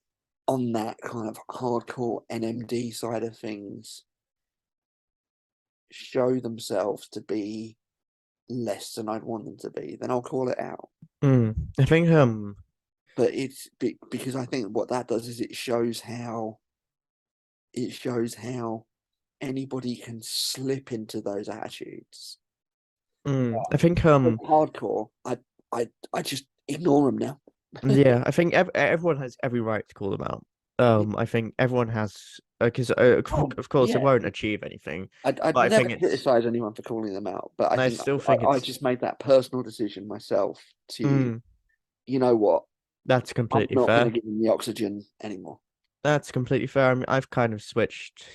S2: on that kind of hardcore NMD side of things show themselves to be less than I'd want them to be, then I'll call it out.
S1: I think,
S2: But because I think what that does is it shows how anybody can slip into those attitudes.
S1: I think,
S2: Hardcore, I just ignore them now.
S1: yeah, I think everyone has every right to call them out.
S2: Yeah.
S1: I think everyone has, because
S2: Oh,
S1: of course it
S2: yeah.
S1: won't achieve anything,
S2: I'd
S1: but I
S2: never
S1: think it's,
S2: criticize anyone for calling them out, but I
S1: I
S2: think
S1: still think
S2: I
S1: it's,
S2: just made that personal decision myself to,
S1: mm,
S2: you know what,
S1: that's
S2: I'm
S1: completely
S2: not going to
S1: fair.
S2: give them the oxygen anymore.
S1: That's completely fair. I mean, I've kind of switched,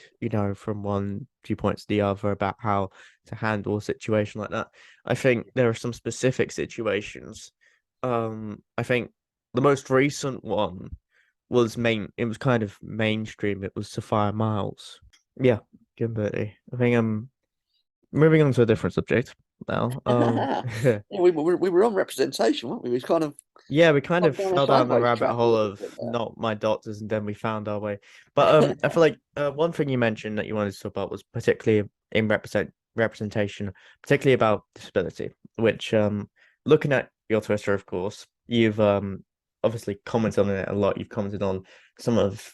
S1: from one viewpoint to the other about how to handle a situation like that. I think there are some specific situations. I think the most recent one was it was kind of mainstream. It was Sophia Miles. Yeah, Kimberly. I think I'm moving on to a different subject now.
S2: Yeah, we were on representation, weren't we? We kind of
S1: Yeah, we kind of
S2: gone down a
S1: fell down the
S2: sideways
S1: rabbit
S2: track a
S1: hole
S2: little
S1: of
S2: bit
S1: not my doctors, and then we found our way. But I
S2: there.
S1: feel like one thing you mentioned that you wanted to talk about was particularly in representation, particularly about disability, which looking at your Twitter, of course, you've obviously commented on it a lot. You've commented on some of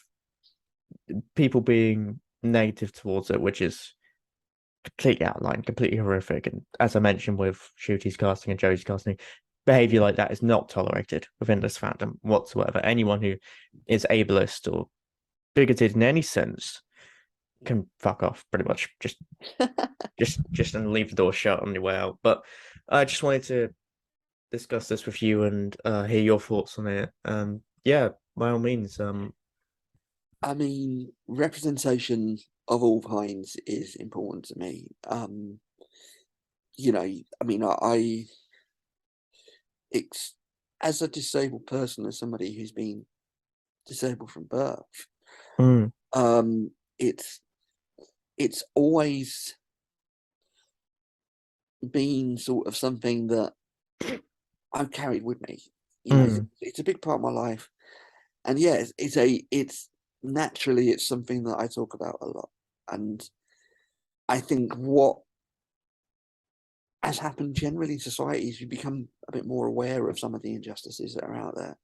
S1: people being negative towards it, which is completely outlined, completely horrific. And as I mentioned with Shooty's casting and Joey's casting, behavior like that is not tolerated within this fandom whatsoever. Anyone who is ableist or bigoted in any sense can fuck off, pretty much. Just and leave the door shut on your way out. But I just wanted to discuss this with you and hear your thoughts on it. Yeah, by all means.
S2: I mean, representation of all kinds is important to me. I mean, it's as a disabled person, as somebody who's been disabled from birth,
S1: mm,
S2: um, it's it's always been sort of something that I've carried with me.
S1: mm,
S2: It's a big part of my life, and yeah, it's naturally it's something that I talk about a lot, and I think what has happened generally in society is you become a bit more aware of some of the injustices that are out there.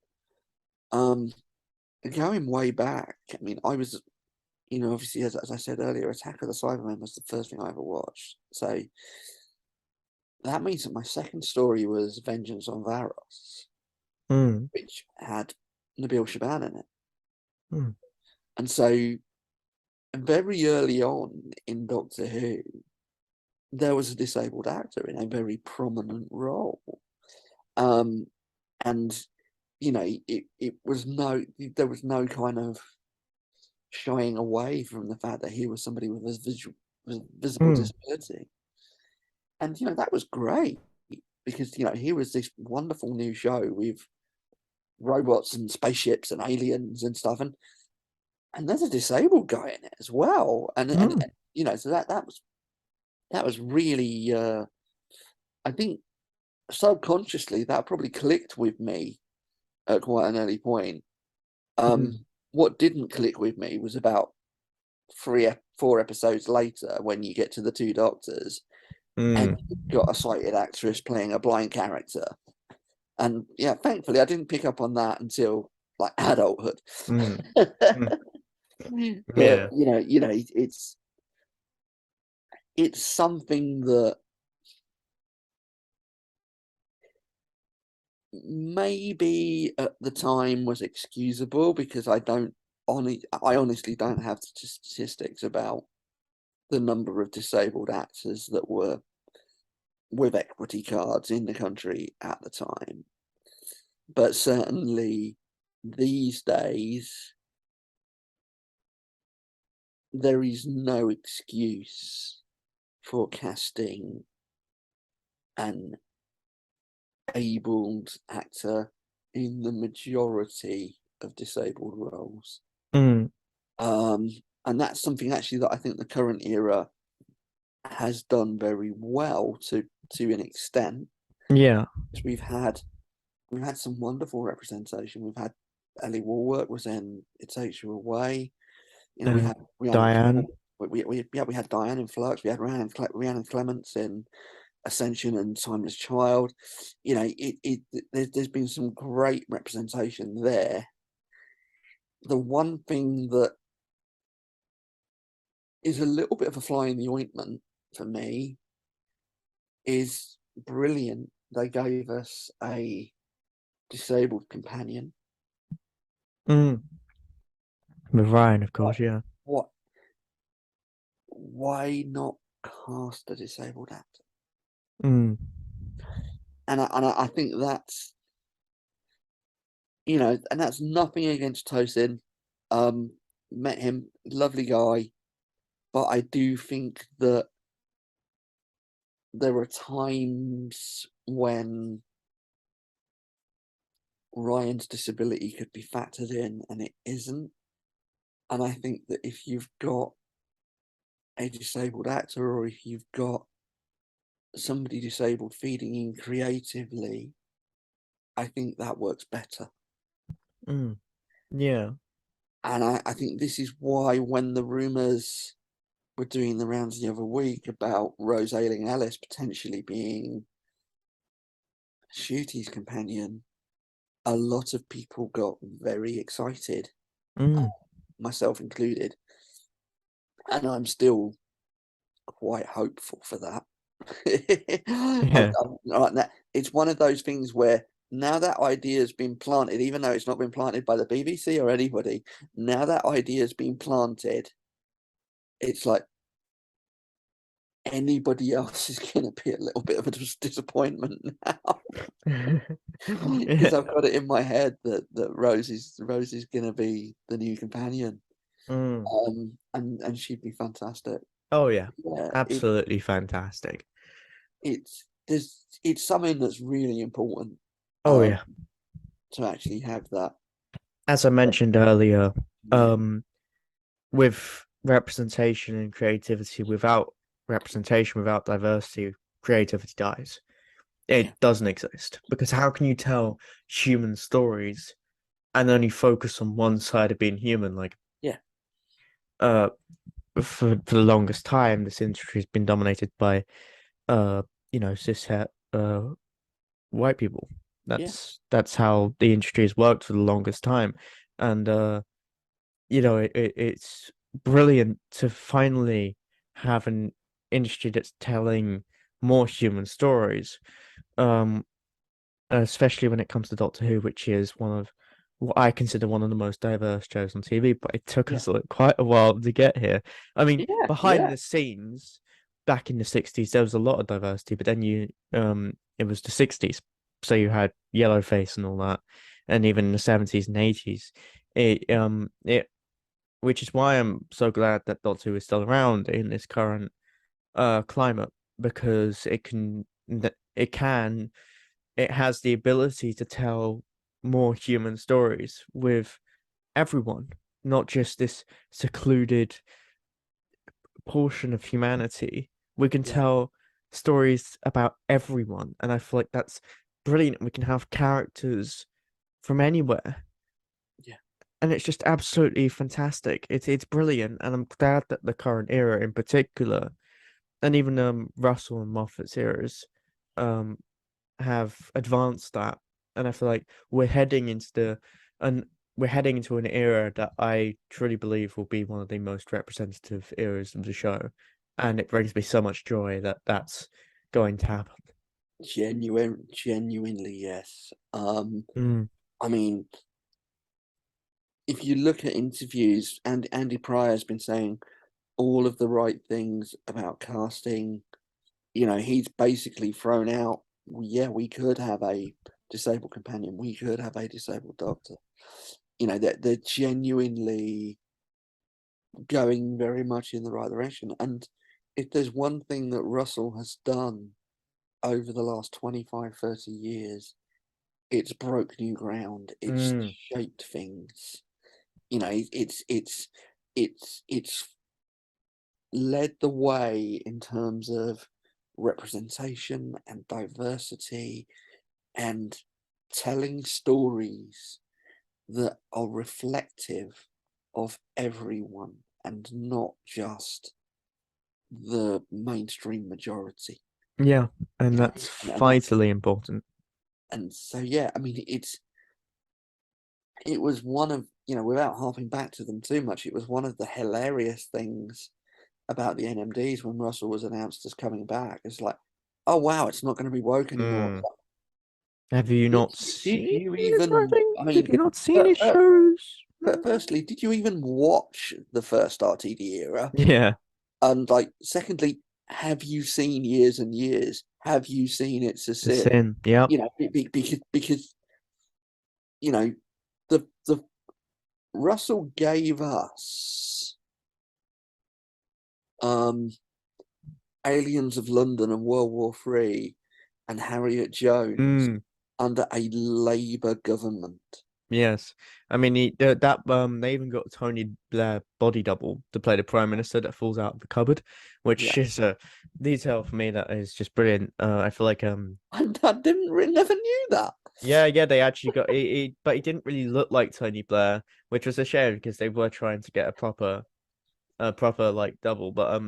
S2: Um, Going way back, I mean, I was, obviously, as I said earlier, Attack of the Cybermen was the first thing I ever watched. So that means that my second story was Vengeance on Varos,
S1: mm,
S2: which had Nabil Shaban in it.
S1: mm,
S2: And so very early on in Doctor Who, there was a disabled actor in a very prominent role. Um, and it was there was no kind of shying away from the fact that he was somebody with visible
S1: mm,
S2: disability. And that was great because here was this wonderful new show with robots and spaceships and aliens and stuff, and there's a disabled guy in it as well, and
S1: Mm,
S2: so that was really, I think subconsciously that probably clicked with me at quite an early point.
S1: mm,
S2: What didn't click with me was about 4 episodes later when you get to the two doctors and
S1: mm,
S2: you've got a sighted actress playing a blind character. And yeah, thankfully I didn't pick up on that until like adulthood.
S1: mm, mm.
S2: But
S1: Yeah.
S2: it's something that maybe at the time was excusable because I honestly don't have statistics about the number of disabled actors that were with equity cards in the country at the time. But certainly these days, there is no excuse for casting an abled actor in the majority of disabled roles.
S1: Mm,
S2: Um, and that's something actually that I think the current era has done very well to an extent.
S1: yeah.
S2: We've had some wonderful representation. We've had Ellie Warwick was in It Takes You Away. We
S1: Uh,
S2: had Rhiannon
S1: Diane.
S2: Clement. We had Diane in Flux. We had Rhiannon Clements in Ascension and Timeless Child. There's been some great representation there. The one thing that is a little bit of a fly in the ointment for me is brilliant. They gave us a disabled companion.
S1: Mm. With Ryan, of
S2: What?
S1: course, yeah.
S2: What? Why not cast a disabled actor?
S1: Mm,
S2: And I think that's and that's nothing against Tosin. Um, Met him, lovely guy, but I do think that there are times when Ryan's disability could be factored in and it isn't. And I think that if you've got a disabled actor or if you've got somebody disabled feeding in creatively, I think that works better.
S1: mm, yeah.
S2: And I think this is why when the rumours were doing the rounds the other week about Rose Ayling Ellis potentially being Shooty's companion, a lot of people got very excited,
S1: Mm,
S2: myself included. And I'm still quite hopeful for that.
S1: yeah.
S2: It's one of those things where now that idea has been planted, even though it's not been planted by the BBC or anybody, now that idea has been planted, it's like anybody else is going to be a little bit of a disappointment now
S1: Yeah.
S2: because I've got it in my head that Rose is going to be the new companion,
S1: Mm.
S2: and she'd be fantastic.
S1: Oh yeah.
S2: Yeah,
S1: Absolutely fantastic.
S2: it's something that's really important
S1: Oh
S2: um
S1: yeah.
S2: to actually have that.
S1: As I mentioned earlier,
S2: Yeah,
S1: um, with representation and creativity, without representation, without diversity, creativity dies.
S2: yeah,
S1: It doesn't exist because how can you tell human stories and only focus on one side of being human? Like,
S2: yeah,
S1: uh, for the longest time, this industry has been dominated by, uh, cishet, white people.
S2: yeah,
S1: That's how the industry has worked for the longest time, and it's brilliant to finally have an industry that's telling more human stories. Um, especially when it comes to Doctor Who, which is one of what I consider one of the most diverse shows on TV, but it took
S2: yeah,
S1: us quite a while to get here. I mean,
S2: yeah,
S1: behind
S2: yeah,
S1: the scenes, back in the 60s, there was a lot of diversity, but then it was the 60s, so you had yellowface and all that, and even in the 70s and 80s, which is why I'm so glad that Doctor Who is still around in this current climate because it can it has the ability to tell more human stories with everyone, not just this secluded portion of humanity. We can
S2: yeah,
S1: tell stories about everyone, and I feel like that's brilliant. We can have characters from anywhere,
S2: yeah,
S1: and it's just absolutely fantastic. It's brilliant, and I'm glad that the current era in particular, and even Russell and Moffat's eras, um have advanced that, and I feel like and we're heading into an era that I truly believe will be one of the most representative eras of the show, and it brings me so much joy that that's going to happen.
S2: genuinely, yes.
S1: Mm,
S2: I mean, if you look at interviews, and Andy Pryor has been saying all of the right things about casting. He's basically thrown out, yeah, we could have a disabled companion, we could have a disabled doctor. They're genuinely going very much in the right direction. And if there's one thing that Russell has done over the last 25, 30 years, it's broke new ground. It's
S1: mm,
S2: shaped things. It's led the way in terms of representation and diversity and telling stories that are reflective of everyone and not just the mainstream majority.
S1: yeah, and
S2: You know,
S1: that's
S2: and that's
S1: vitally important.
S2: and so yeah, I mean it was one of, without harping back to them too much, it was one of the hilarious things about the NMDs when Russell was announced as coming back. It's like, oh wow, it's not going to be woke anymore.
S1: Mm. Have you
S2: Did
S1: not
S2: did
S1: seen
S2: you
S1: his
S2: even?
S1: writing?
S2: I
S1: Have
S2: mean,
S1: you not seen
S2: but,
S1: his
S2: but,
S1: shows?
S2: but firstly, did you even watch the first RTD era?
S1: Yeah,
S2: And like, secondly, have you seen Years and Years? Have you seen It's a
S1: the
S2: Sin?
S1: sin. Yep.
S2: Because the Russell gave us um Aliens of London and World War Three and Harriet Jones
S1: Mm.
S2: under a Labour government.
S1: Yes, I mean they even got Tony Blair body double to play the Prime Minister that falls out of the cupboard,
S2: Yeah,
S1: which is a detail for me that is just brilliant. I feel like
S2: I never knew that.
S1: yeah, they actually got but he didn't really look like Tony Blair, which was a shame because they were trying to get a proper like double, but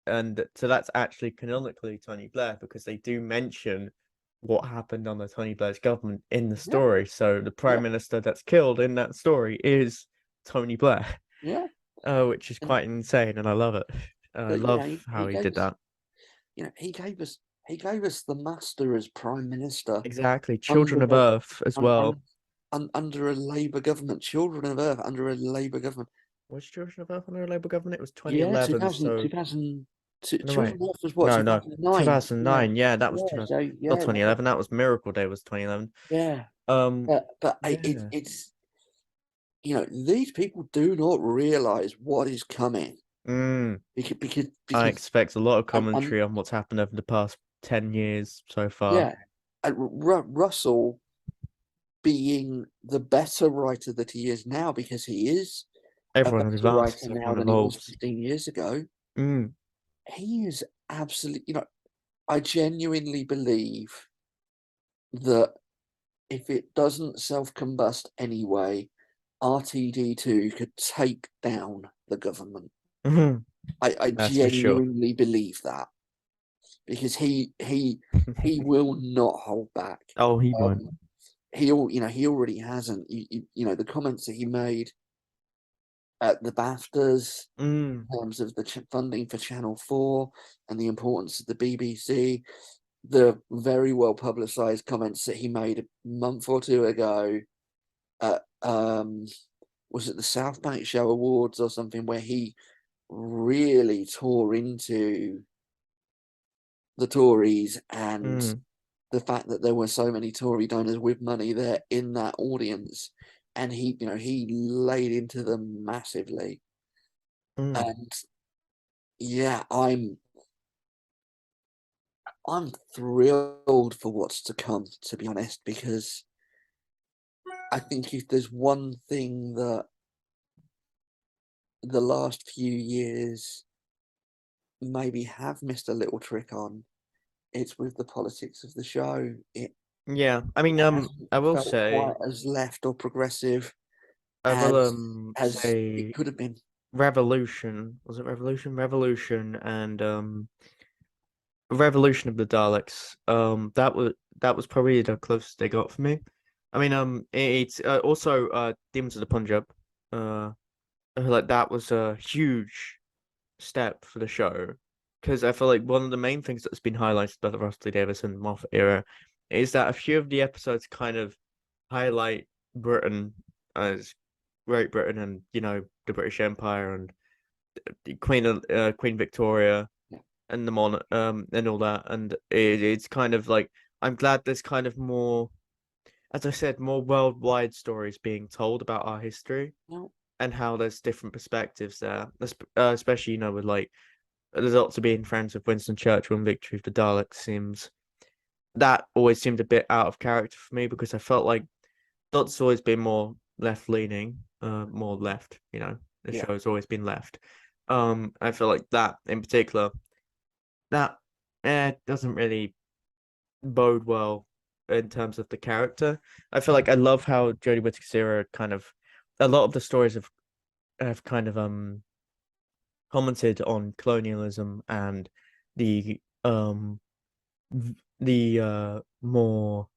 S1: and so that's actually canonically Tony Blair because they do mention what happened on the Tony Blair's government in the
S2: Yeah,
S1: story. So the
S2: yeah,
S1: prime minister that's killed in that story is Tony Blair,
S2: yeah.
S1: which is
S2: And
S1: quite insane, and I love it. I
S2: but
S1: love
S2: he
S1: how he
S2: gave
S1: did
S2: us,
S1: that.
S2: he gave us the master as prime minister
S1: Exactly, Children of
S2: under
S1: Earth as
S2: un,
S1: well.
S2: un, under a Labour government. Children of Earth under a Labour government.
S1: Was Children of Earth under a Labour government? It was
S2: Yeah,
S1: 2011, so
S2: 2000.
S1: no wait,
S2: Children of Earth was what,
S1: no, no,
S2: 2009? Yeah,
S1: 2009. Yeah, that was
S2: yeah.
S1: 2000,
S2: So
S1: not
S2: yeah,
S1: 2011. That was Miracle Day. Was 2011.
S2: yeah.
S1: Um,
S2: But
S1: yeah.
S2: it's these people do not realize what is coming
S1: Mm.
S2: because because
S1: I
S2: because
S1: expect a lot of
S2: and
S1: commentary on what's happened over the past 10 years so far.
S2: yeah, and Russell being the better writer that he is now, because he is a
S1: Everyone
S2: better
S1: advances,
S2: writer now
S1: everyone
S2: than he was
S1: evolves.
S2: 15 years ago.
S1: Mm.
S2: He is absolutely, I genuinely believe that if it doesn't self combust anyway, RTD2 could take down the government.
S1: Mhm.
S2: I
S1: That's for sure.
S2: genuinely believe that because he will not hold back.
S1: Oh, he won't.
S2: Um, he already hasn't. The comments that he made at the BAFTAs
S1: Mm.
S2: in terms of the funding for Channel 4 and the importance of the BBC, the very well publicized comments that he made a month or two ago at was it the South Bank Show Awards or something, where he really tore into the Tories and
S1: Mm.
S2: the fact that there were so many Tory donors with money there in that audience, and he laid into them massively.
S1: Mm.
S2: And yeah, I'm I'm thrilled for what's to come, to be honest, because I think if there's one thing that the last few years maybe have missed a little trick on, it's with the politics of the show.
S1: Yeah, I mean,
S2: It hasn't
S1: I will
S2: felt
S1: say,
S2: quite as left or progressive
S1: I will
S2: as it
S1: say,
S2: could have been.
S1: Revolution, was it Revolution? Revolution and Revolution of the Daleks. That was probably the closest they got for me. I mean, it's also Demons of the Punjab. Uh, I feel like that was a huge step for the show because I feel like one of the main things that's been highlighted by the Russell T Davies and Moffat era is that a few of the episodes kind of highlight Britain as Great Britain and the British Empire and Queen Victoria
S2: Yeah,
S1: and the and all that, and it's kind of like I'm glad there's kind of more, as I said, more worldwide stories being told about our history
S2: no,
S1: and how there's different perspectives there, especially with like there's lots of being friends with Winston Churchill and Victory of the Daleks seems that always seemed a bit out of character for me because I felt like Dot's always been more left leaning, more left, the
S2: yeah,
S1: show's always been left. I feel like that in particular, that doesn't really bode well in terms of the character. I feel like I love how Jodie Whittaker's era kind of a lot of the stories have kind of commented on colonialism and the the more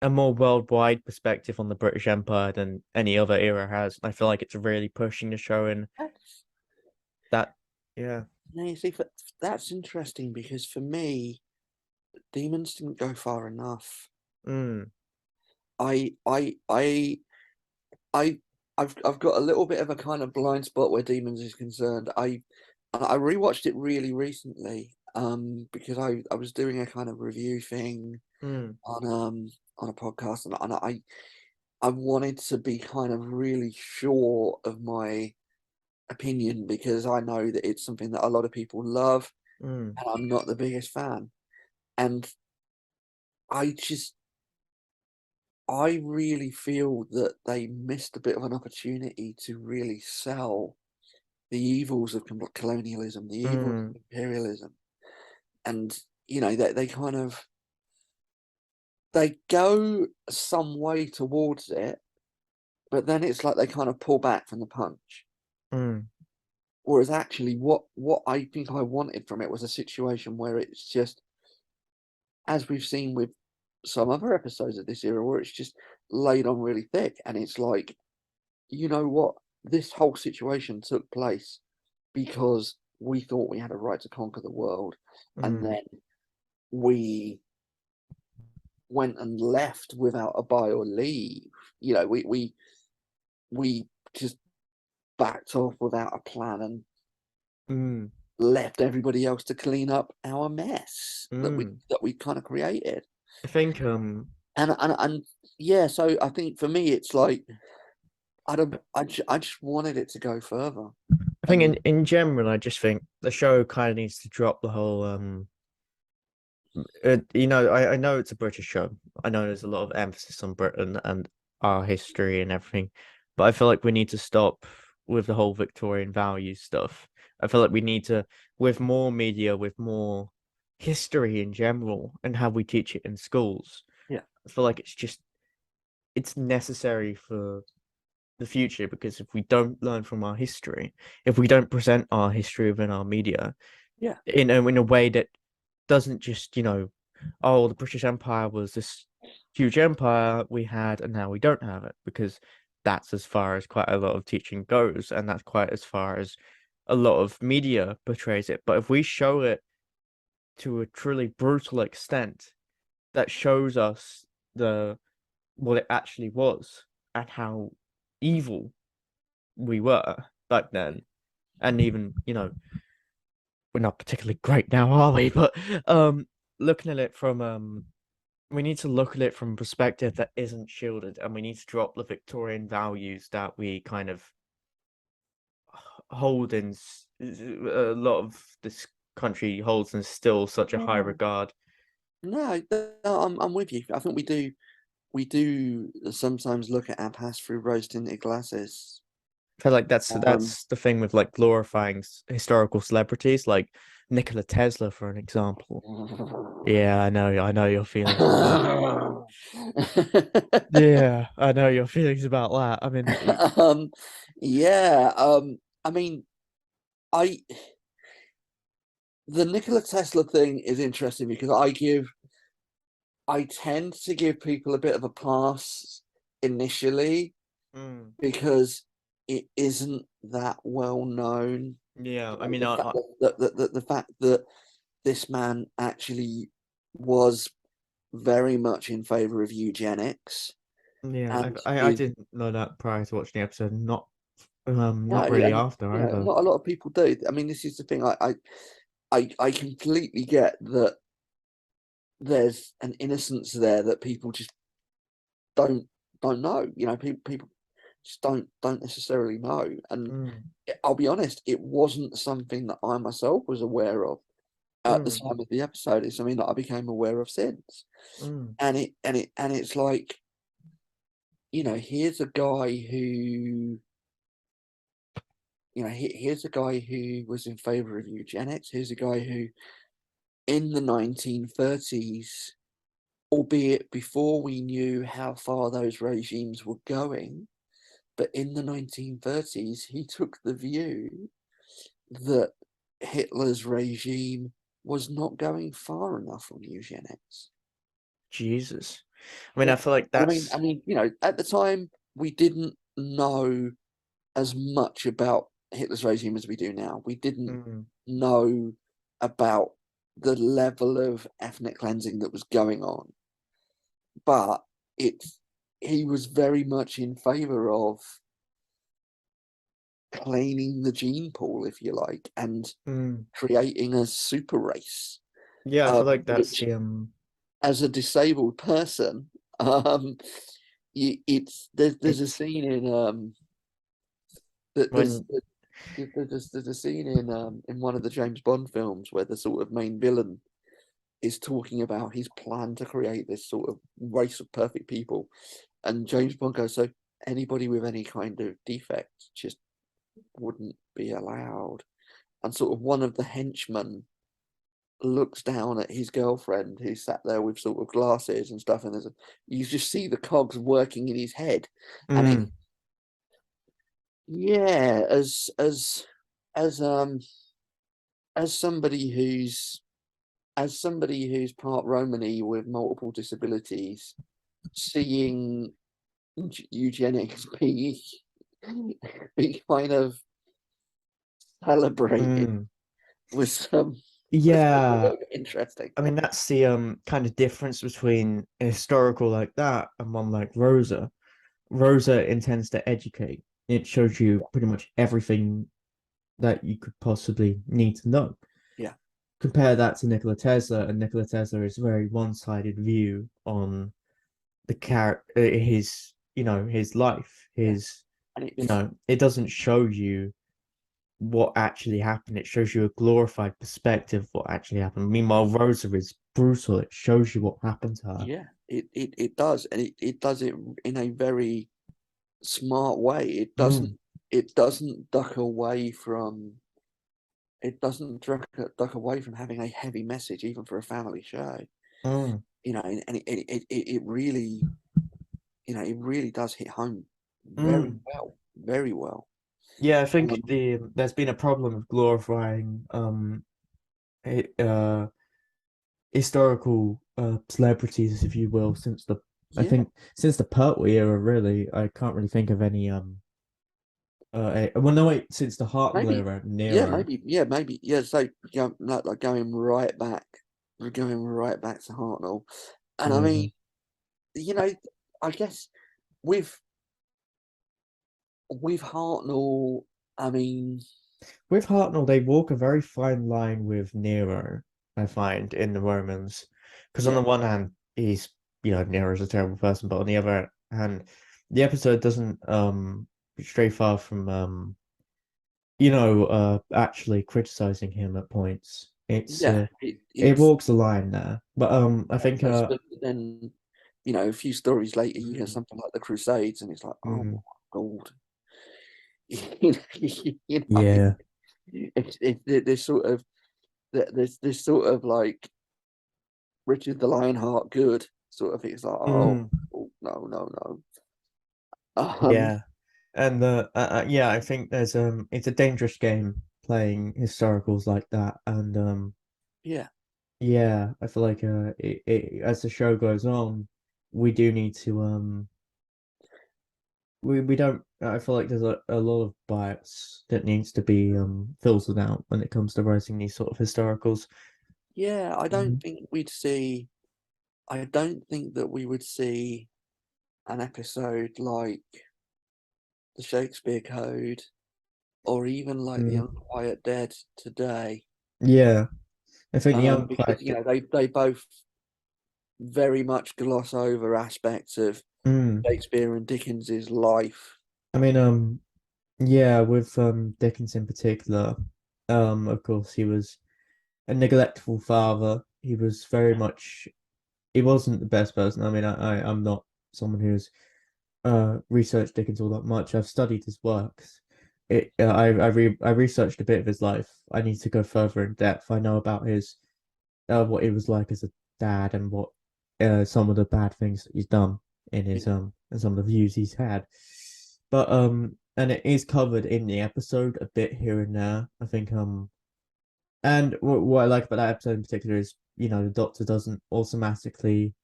S1: a more worldwide perspective on the British Empire than any other era has. I feel like it's really pushing the show in
S2: that's
S1: that. Yeah.
S2: no, you see, that's interesting because for me, demons didn't go far enough.
S1: Mm,
S2: I, I, I, I, I've got a little bit of a kind of blind spot where demons is concerned. I rewatched it really recently, because I was doing a kind of review thing
S1: mm,
S2: on a podcast, and I wanted to be kind of really sure of my opinion because I know that it's something that a lot of people love,
S1: mm,
S2: and I'm not the biggest fan. And I just, I really feel that they missed a bit of an opportunity to really sell the evils of colonialism, the evils
S1: mm,
S2: of imperialism, and they kind of they go some way towards it, but then it's like they kind of pull back from the punch.
S1: mm,
S2: Whereas actually, what I think I wanted from it was a situation where it's just, as we've seen with some other episodes of this era, where it's just laid on really thick, and it's like, you know what, this whole situation took place because we thought we had a right to conquer the world, and
S1: mm,
S2: then we went and left without a buy or leave. We just backed off without a plan and
S1: mm,
S2: left everybody else to clean up our mess that we
S1: mm.
S2: that we kind of created.
S1: I think
S2: And yeah, so I think for me it's like I just wanted it to go further.
S1: I think
S2: And
S1: in general, I just think the show kind of needs to drop the whole I know it's a British show. I know there's a lot of emphasis on Britain and our history and everything, but I feel like we need to stop with the whole Victorian values stuff. I feel like we need to, with more media, with more history in general, and how we teach it in schools.
S2: yeah,
S1: I feel like it's necessary for the future because if we don't learn from our history, if we don't present our history within our media
S2: yeah,
S1: in a way that doesn't just oh, the British Empire was this huge empire we had and now we don't have it, because that's as far as quite a lot of teaching goes, and that's quite as far as a lot of media portrays it. But if we show it to a truly brutal extent that shows us the what it actually was and how evil we were back then, and even we're not particularly great now, are we? But looking at it from we need to look at it from a perspective that isn't shielded, and we need to drop the Victorian values that we kind of hold in a lot of this. country holds in still such a high
S2: No,
S1: regard.
S2: no, I'm with you. I think we do sometimes look at our past through rose-tinted glasses.
S1: I feel like that's
S2: Um,
S1: that's the thing with like glorifying historical celebrities, like Nikola Tesla, for an example. Yeah, I know your feelings on that. Yeah, I know your feelings about that. I mean,
S2: um, yeah. I mean, I the Nikola Tesla thing is interesting because I tend to give people a bit of a pass initially
S1: mm,
S2: because it isn't that well known.
S1: yeah,
S2: You
S1: I
S2: know,
S1: mean,
S2: the fact the fact that this man actually was very much in favor of eugenics
S1: yeah,
S2: and
S1: I
S2: is
S1: didn't know that prior to watching the episode.
S2: no,
S1: Not really
S2: and
S1: after
S2: you know,
S1: either.
S2: not a lot of people do. I mean, this is the thing. I completely get that there's an innocence there that people just don't don't know. You know, people just don't necessarily know. And
S1: Mm,
S2: I'll be honest, it wasn't something that I myself was aware of at the
S1: mm,
S2: time of the episode. It's something that I became aware of since.
S1: mm.
S2: And it's like, here's a guy who, here's a guy who was in favor of eugenics. Here's a guy who, in the 1930s, albeit before we knew how far those regimes were going, but in the 1930s, he took the view that Hitler's regime was not going far enough on eugenics.
S1: Jesus. I mean, I
S2: Yeah.
S1: feel like
S2: And
S1: that's
S2: at the time, we didn't know as much about Hitler's regime as we do now. We didn't
S1: mm,
S2: know about the level of ethnic cleansing that was going on, but it's he was very much in favor of cleaning the gene pool, if you like, and
S1: mm.
S2: creating a super race,
S1: Yeah, I feel like that's
S2: which,
S1: the
S2: as a disabled person, um, it's there's a
S1: it's
S2: scene in that
S1: when
S2: there's a scene in one of the James Bond films where the sort of main villain is talking about his plan to create this sort of race of perfect people, and James Bond goes, so anybody with any kind of defect just wouldn't be allowed. And sort of one of the henchmen looks down at his girlfriend who sat there with sort of glasses and stuff, and you just see the cogs working in his head, and it
S1: mm,
S2: yeah, as um as somebody who's part Romany with multiple disabilities, seeing eugenics be kind of celebrated
S1: mm.
S2: was was a
S1: Yeah,
S2: little bit interesting.
S1: I mean that's the kind of difference between a historical like that and one like Rosa. Rosa intends to educate. It shows you pretty much everything that you could possibly need to know.
S2: Yeah,
S1: Compare that to Nikola Tesla, and Nikola Tesla is a very one-sided view on the character, his his life,
S2: yeah,
S1: his
S2: and it's
S1: it doesn't show you what actually happened. It shows you a glorified perspective of what actually happened. Meanwhile, Rosa is brutal. It shows you what happened to her.
S2: yeah, it does, and it does it in a very smart way.
S1: Mm,
S2: It doesn't duck away from duck away from having a heavy message, even for a family show.
S1: mm.
S2: And it really, it really does hit home
S1: Mm.
S2: very well.
S1: Yeah, I think
S2: Um,
S1: there's been a problem of glorifying uh historical celebrities, if you will, since the I
S2: yeah,
S1: think since the Pertwee era, really. I can't really think of any well no wait, since the Hartnell
S2: maybe,
S1: era, Nero.
S2: maybe, yeah. So like going right back to Hartnell, and I
S1: Yeah.
S2: mean, you know, I guess with Hartnell, I mean,
S1: With Hartnell, they walk a very fine line with Nero, I find, in the Romans. Because on
S2: yeah,
S1: the one hand, he's, Nero's a terrible person, but on the other hand, the episode doesn't stray far from actually criticizing him at points. It's
S2: Yeah,
S1: it
S2: it's
S1: walks the line there. But I think
S2: but then a few stories later, you get
S1: mm,
S2: something like the Crusades, and it's like, oh my
S1: mm,
S2: god,
S1: yeah.
S2: there's sort of there's this sort of like Richard the Lionheart good sort of thing. It's like,
S1: Mm,
S2: oh no, no, no.
S1: yeah. And yeah, I think there's it's a dangerous game playing historicals like that. And
S2: Yeah,
S1: yeah, I feel like as the show goes on, we do need to we don't I feel like there's a lot of bias that needs to be filtered out when it comes to writing these sort of historicals.
S2: yeah.
S1: Mhm.
S2: I don't think that we would see an episode like the Shakespeare Code or even like the
S1: Mm.
S2: Unquiet Dead today,
S1: Yeah, I think the
S2: because
S1: Unquiet.
S2: they both very much gloss over aspects of
S1: Mm.
S2: Shakespeare and Dickens's life.
S1: I mean, yeah, with Dickens in particular, of course, he was a neglectful father. He was very much. He wasn't the best person. I mean, I'm not someone who's researched Dickens all that much. I've studied his works. I researched a bit of his life. I need to go further in depth. I know about his what he was like as a dad and what some of the bad things that he's done in his
S2: Yeah,
S1: and some of the views he's had. But and it is covered in the episode a bit here and there. I think and what I like about that episode in particular is the doctor doesn't automatically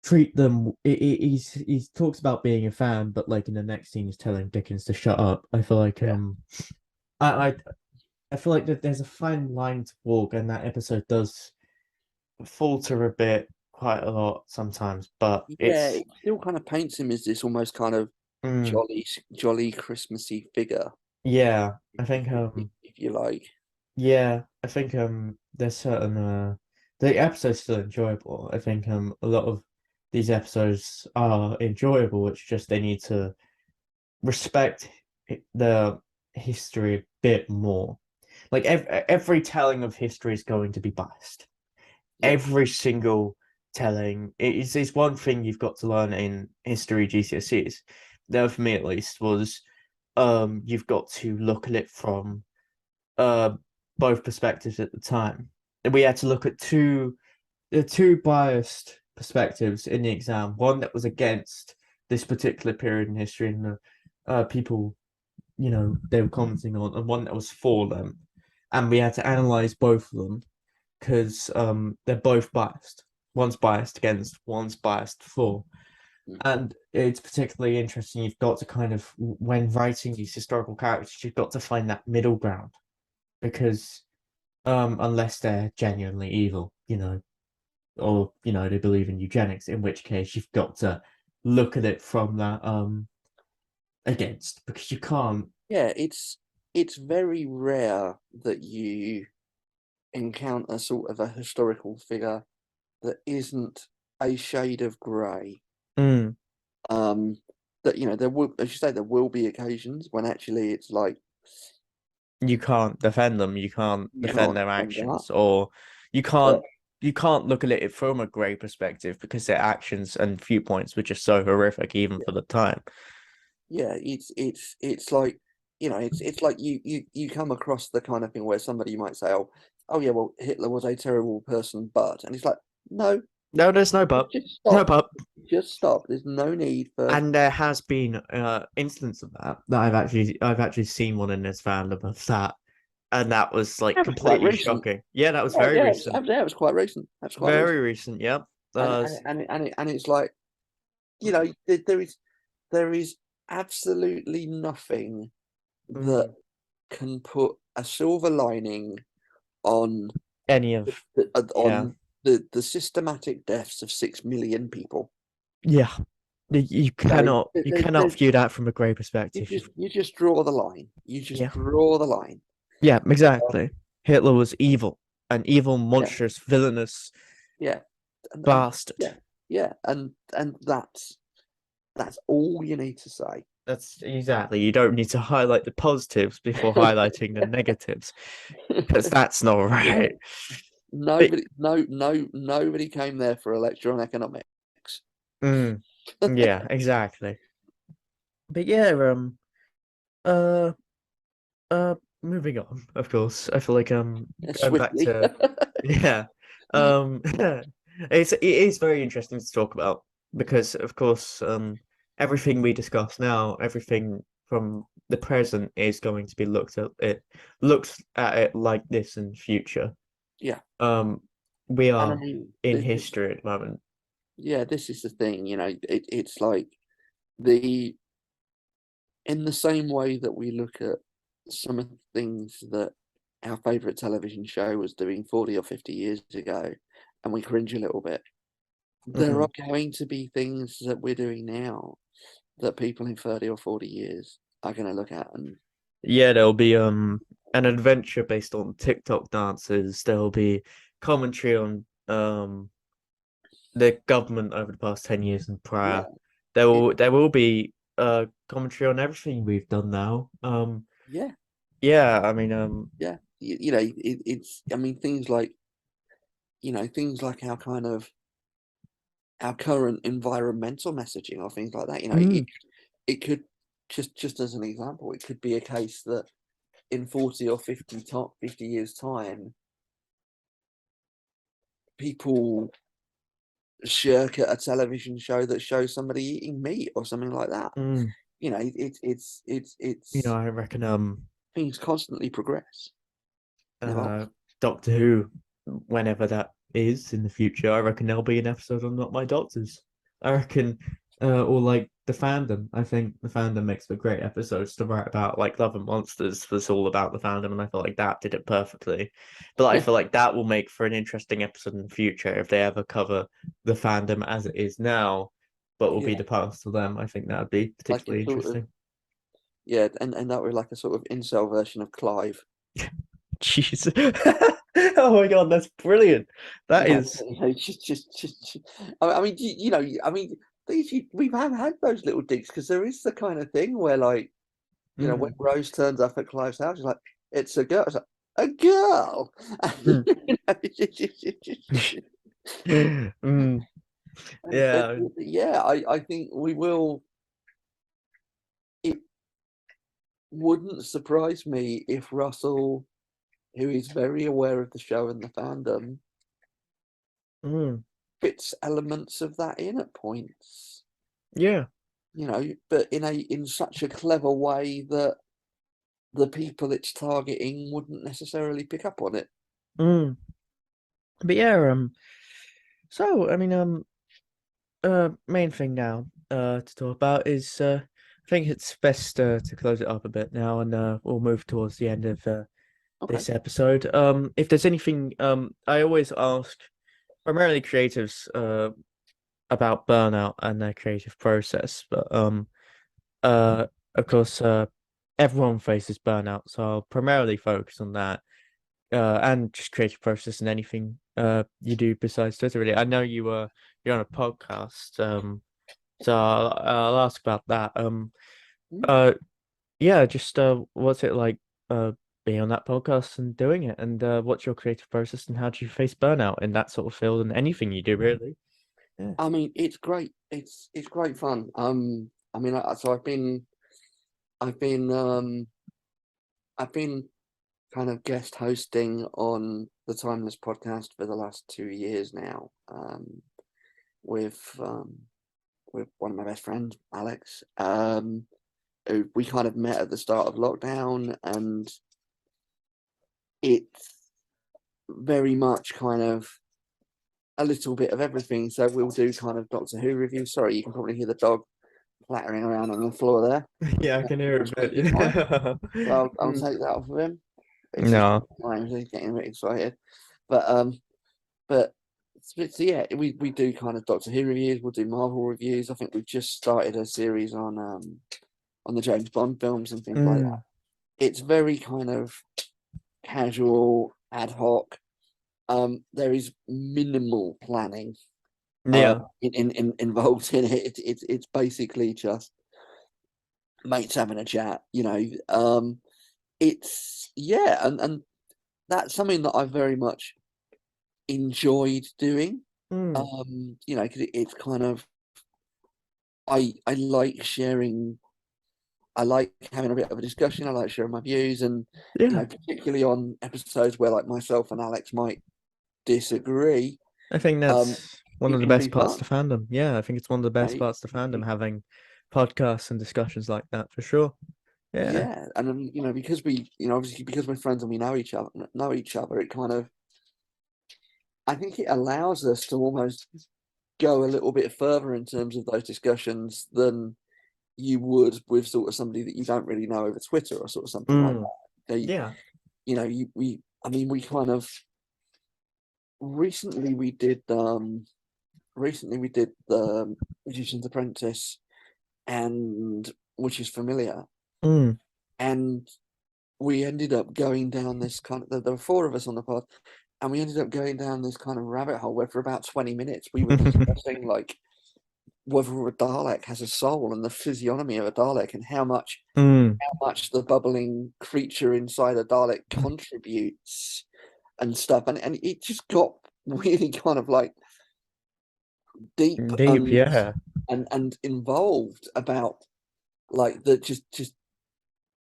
S1: treat them. He talks about being a fan, but like in the next scene, he's telling Dickens to shut up. I feel like
S2: yeah,
S1: I I, I feel like that there's a fine line to walk, and that episode does falter a bit, quite a lot sometimes. But
S2: yeah.
S1: it's
S2: It still kind of paints him as this almost kind of
S1: mm,
S2: jolly Christmassy figure,
S1: yeah. I think
S2: if you like.
S1: yeah, I think there's certain the episode's still enjoyable. I think a lot of these episodes are enjoyable. It's just they need to respect the history a bit more. Like every telling of history is going to be biased.
S2: Yeah,
S1: Every single telling is one thing you've got to learn in history GCSEs. There for me at least was you've got to look at it from uh both perspectives at the time. We had to look at two biased perspectives in the exam. One that was against this particular period in history and the people they were commenting on, and one that was for them, and we had to analyze both of them because they're both biased. One's biased against, one's biased for,
S2: mm,
S1: and it's particularly interesting. You've got to kind of when writing these historical characters, you've got to find that middle ground because unless they're genuinely evil, or they believe in eugenics, in which case you've got to look at it from that against because you can't.
S2: yeah. It's very rare that you encounter sort of a historical figure that isn't a shade of grey.
S1: Mm,
S2: Um, that there will, as you say, there will be occasions when actually it's like
S1: you can't defend them, you can't
S2: you
S1: defend
S2: can't
S1: their
S2: defend that.
S1: actions, or you
S2: But
S1: can't you can't look at it from a grey perspective because their actions and viewpoints were just so horrific even for the time.
S2: yeah, it's like it's like you come across the kind of thing where somebody might say, oh yeah, well Hitler was a terrible person, but and it's like no,
S1: No, there's no but.
S2: just
S1: No
S2: stop,
S1: but.
S2: just stop. There's no need for
S1: And there has been instance of that I've actually seen one in this fandom of that, and that was like
S2: that was quite
S1: completely
S2: recent.
S1: shocking. Yeah, that was
S2: Yeah,
S1: very
S2: yeah,
S1: recent.
S2: yeah, it was quite recent. That's quite
S1: Very
S2: recent.
S1: recent, yep.
S2: And it's like there is absolutely nothing that
S1: Mm,
S2: can put a silver lining on
S1: any of yeah.
S2: on the systematic deaths of 6 million people.
S1: Yeah. You
S2: You know,
S1: cannot you cannot view that from a grey perspective.
S2: you just draw the line. You just
S1: Yeah.
S2: draw the line.
S1: Yeah,
S2: Uh,
S1: exactly. Hitler was evil, an evil,
S2: yeah,
S1: monstrous, villainous
S2: yeah, and
S1: bastard.
S2: yeah, yeah, and that's all you need to say.
S1: That's exactly. You don't need to highlight the positives before highlighting the negatives, because that's not
S2: Yeah.
S1: right. But
S2: Nobody came there for a lecture on economics.
S1: mm, yeah, exactly. But yeah, uh, uh, moving on. Of course, I feel like going back
S2: Swiftly.
S1: to yeah, um, it is very interesting to talk about because, of course, everything we discuss now, everything from the present is going to be looked at it like this in the future.
S2: Yeah.
S1: Um, we
S2: And I
S1: are
S2: mean,
S1: in history at the moment.
S2: yeah, this is the thing, it's like the in the same way that we look at some of the things that our favorite television show was doing 40 or 50 years ago, and we cringe a little bit. There are
S1: Mhm.
S2: going to be things that we're doing now that people in 30 or 40 years are going to look at and
S1: Yeah, there'll be an adventure based on TikTok dances. There'll be commentary on the government over the past 10 years and
S2: yeah,
S1: prior.
S2: it
S1: There will be commentary on everything we've done now.
S2: yeah,
S1: Yeah, I mean
S2: yeah. It's I mean things like our current environmental messaging or things like that.
S1: mm,
S2: It could just as an example, it could be a case that in 40 or 50 years time, people shirk at a television show that shows somebody eating meat or something like that.
S1: mm,
S2: It's
S1: I reckon
S2: things constantly progress and evolve.
S1: uh Doctor Who, whenever that is in the future, I reckon there'll be an episode on Not My Doctors. I reckon, or like the fandom. I think the fandom makes for great episodes to write about. Like Love and Monsters was all about the fandom, and I feel like that did it perfectly. But I feel like that will make for an interesting episode in the future if they ever cover the fandom as it is now, but will be
S2: Yeah,
S1: the past to them. I think that would be
S2: like a
S1: particularly
S2: sort of
S1: interesting.
S2: yeah, and that was like a sort of incel version of Clive.
S1: Jeez. Oh my God, that's brilliant. That is.
S2: I mean, I mean, we've had those little digs because there is the kind of thing where, like, when
S1: Mm,
S2: Rose turns up at Clive's house, she's like, "It's a girl." It's like, a girl.
S1: mm.
S2: And,
S1: Mm,
S2: and
S1: yeah.
S2: yeah, I think we will. It wouldn't surprise me if Russell, who is very aware of the show and the fandom,
S1: Mm,
S2: fits elements of that in at points.
S1: yeah.
S2: But in such a clever way that the people it's targeting wouldn't necessarily pick up on it.
S1: Mm. But yeah, so I mean, main thing now, to talk about is, I think it's best to close it up a bit now, and we'll move towards the end of
S2: Okay.
S1: this episode. If there's anything, I always ask primarily creatives, about burnout and their creative process, but uh, of course, everyone faces burnout, so I'll primarily focus on that, and just creative process and anything you do besides Twitter. Really, I know you're on a podcast, so I'll ask about that.
S2: Mm.
S1: Uh, yeah, just what's it like being on that podcast and doing it, and what's your creative process and how do you face burnout in that sort of field and anything you do really? Yeah.
S2: I mean, it's great. It's great fun. I mean, so I've been I've been kind of guest hosting on the Timeless podcast for the last 2 years now. With with one of my best friends, Alex. Who we kind of met at the start of lockdown, and it's very much kind of a little bit of everything. So we'll do kind of Doctor Who reviews. Sorry, you can probably hear the dog clattering around on the floor there.
S1: Yeah, I can hear it
S2: That's
S1: a bit.
S2: perfectly fine.
S1: Yeah.
S2: So I'll
S1: Mm.
S2: take that off of him. It's just
S1: No.
S2: times he's getting a bit excited. But so yeah, we do kind of Doctor Who reviews. We'll do Marvel reviews. I think we've just started a series on the James Bond films and things like that.
S1: Mm.
S2: It's very kind of casual, ad hoc. There is minimal planning
S1: Yeah.
S2: involved in it. It's basically just mates having a chat, you know. It's yeah, and that's something that I very much enjoyed doing.
S1: Mm.
S2: You know, because it's kind of I like sharing. I like having a bit of a discussion. I like sharing my views, and you
S1: Yeah,
S2: know, particularly on episodes where like myself and Alex might disagree,
S1: I think
S2: um,
S1: that's one of
S2: it
S1: the
S2: can be
S1: best parts
S2: fun.
S1: to fandom. Yeah, I think it's one of the best
S2: Right?
S1: parts to fandom, having podcasts and discussions like that for sure. Yeah.
S2: Yeah, and then, you know, because you know, obviously because we're friends and we know each other, it kind of, I think it allows us to almost go a little bit further in terms of those discussions than you would with sort of somebody that you don't really know over Twitter or sort of something like
S1: Mm.
S2: that. They,
S1: Yeah.
S2: you know, I mean, we kind of recently we did, the Magician's Apprentice, and which is familiar,
S1: Mm.
S2: and we ended up going down this kind of, there were four of us on the pod, and we ended up going down this kind of rabbit hole where for about 20 minutes we were discussing like whether a Dalek has a soul and the physiognomy of a Dalek and
S1: Mm.
S2: how much the bubbling creature inside a Dalek contributes and stuff. And it just got really kind of like deep
S1: Deep, yeah.
S2: and involved about like the just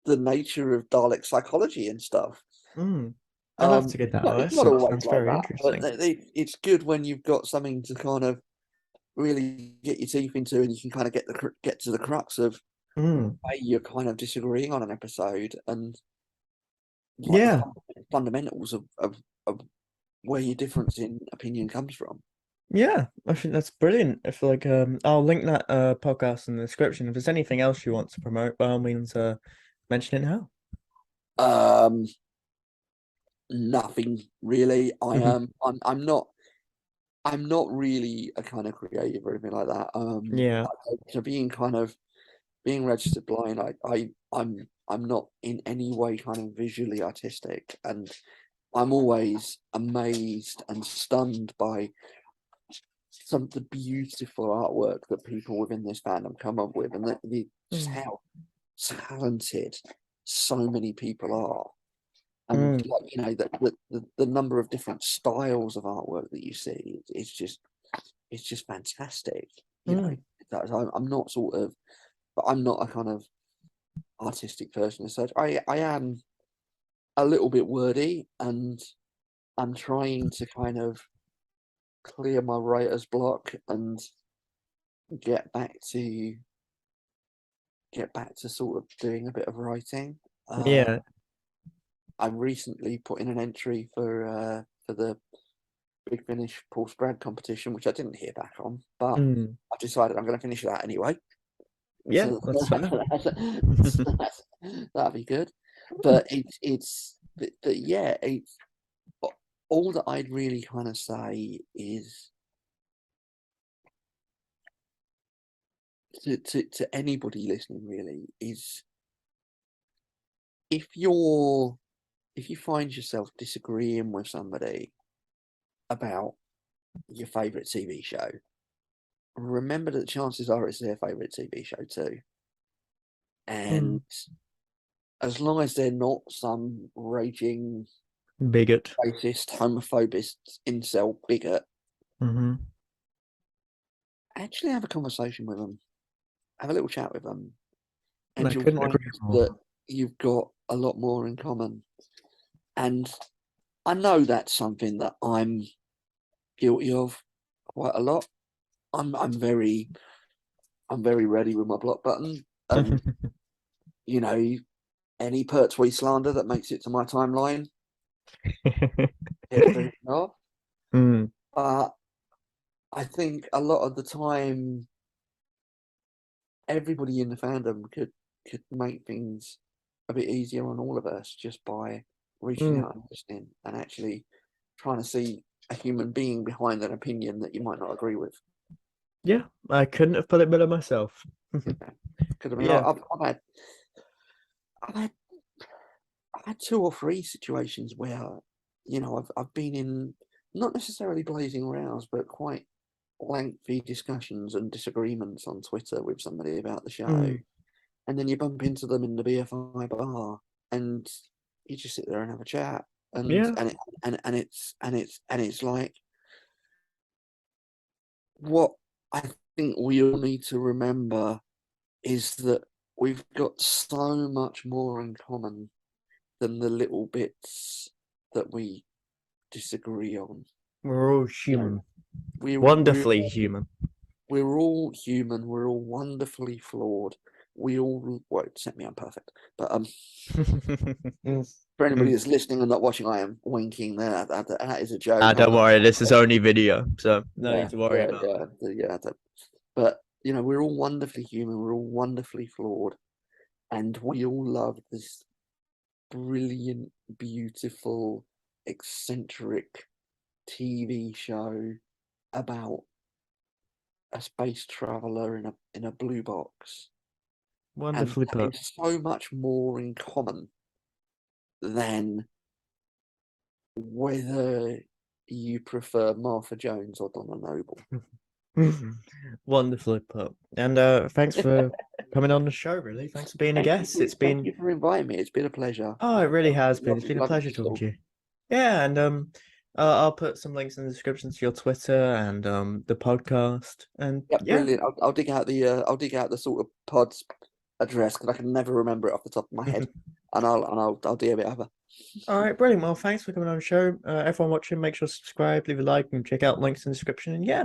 S2: the nature of Dalek psychology and stuff.
S1: Mm. I'll have to get that
S2: It's not
S1: license.
S2: always
S1: That's
S2: like
S1: very
S2: that, but
S1: interesting.
S2: it's good when you've got something to kind of really get your teeth into, and you can kind of get to the crux of
S1: Mm.
S2: why you're kind of disagreeing on an episode and like the
S1: Yeah.
S2: fundamentals of where your difference in opinion comes from.
S1: Yeah. I think that's brilliant. I feel like I'll link that podcast in the description. If there's anything else you want to promote, by all means mention it now.
S2: Um, Nothing really. I'm not really a kind of creative or anything like that.
S1: Yeah.
S2: So being registered blind, I'm not in any way kind of visually artistic, and I'm always amazed and stunned by some of the beautiful artwork that people within this fandom come up with, and just
S1: Mm.
S2: how talented so many people are. And
S1: Mm.
S2: like, you know, the number of different styles of artwork that you see, it's just fantastic. You know,
S1: Mm.
S2: I'm not sort of, but I'm not a kind of artistic person as such. I am a little bit wordy, and I'm trying to kind of clear my writer's block and get back to sort of doing a bit of writing. Uh,
S1: Yeah.
S2: I recently put in an entry for the Big Finish Paul Spragg competition, which I didn't hear back on, but
S1: Mm.
S2: I've decided I'm going to finish that anyway.
S1: Yeah,
S2: So
S1: that's fair.
S2: that'll be good. But but yeah, it's all that I'd really kind of say is to anybody listening really is if you're if you find yourself disagreeing with somebody about your favorite TV show, remember that chances are it's their favorite TV show too. And
S1: Mm.
S2: as long as they're not some raging
S1: Bigot.
S2: racist, homophobist, incel bigot,
S1: Hmm.
S2: actually have a conversation with them, have a little chat with them, and
S1: I
S2: you'll
S1: couldn't
S2: find
S1: agree more.
S2: that you've got a lot more in common. And I know that's something that I'm guilty of quite a lot. I'm very ready with my block button, and you know, any Pertwee slander that makes it to my timeline gets booted off.
S1: Mm.
S2: But I think a lot of the time, everybody in the fandom could make things a bit easier on all of us just by reaching
S1: Mm.
S2: out and listening and actually trying to see a human being behind an opinion that you might not agree with.
S1: Yeah, I couldn't have put it better myself.
S2: Because I mean,
S1: Yeah.
S2: I've had I've had two or three situations where, you know, I've been in not necessarily blazing rows, but quite lengthy discussions and disagreements on Twitter with somebody about the show.
S1: Mm.
S2: and then you bump into them in the BFI bar, and you just sit there and have a chat, and
S1: Yeah,
S2: it's like what I think we all need to remember is that we've got so much more in common than the little bits that we disagree on.
S1: we're all
S2: You know,
S1: human,
S2: we're we're
S1: wonderfully human.
S2: we're all human. We're all wonderfully flawed. We all won't set me I'm perfect, but for anybody that's listening and not watching, I am winking there. That is a joke.
S1: Ah,
S2: I'm
S1: don't
S2: not.
S1: worry, this is only video, so no need
S2: Yeah,
S1: to worry
S2: yeah,
S1: about
S2: yeah, yeah. But we're all wonderfully human. We're all wonderfully flawed, and we all love this brilliant, beautiful, eccentric TV show about a space traveler in a blue box, and
S1: Wonderfully
S2: that
S1: put.
S2: is so much more in common than whether you prefer Martha Jones or Donna Noble.
S1: Wonderfully put. And thanks for coming on the show, really. Thanks for being a guest. It's
S2: Thank
S1: been
S2: you for inviting me. It's been a pleasure.
S1: oh, it really has been. It's
S2: Lovely,
S1: been a
S2: lovely
S1: pleasure
S2: to
S1: talking
S2: talk.
S1: to you. Yeah, and I'll put some links in the description to your Twitter and the podcast. And
S2: Yeah,
S1: yeah.
S2: brilliant. I'll dig out the sort of pod's address because I can never remember it off the top of my head, and I'll DM it over.
S1: All right, brilliant. Well, thanks for coming on the show. Everyone watching, make sure to subscribe, leave a like, and check out links in the description. And yeah,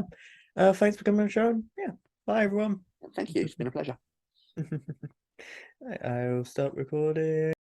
S1: thanks for coming on the show. Yeah, bye everyone.
S2: Thank you. It's been a pleasure.
S1: I'll stop recording.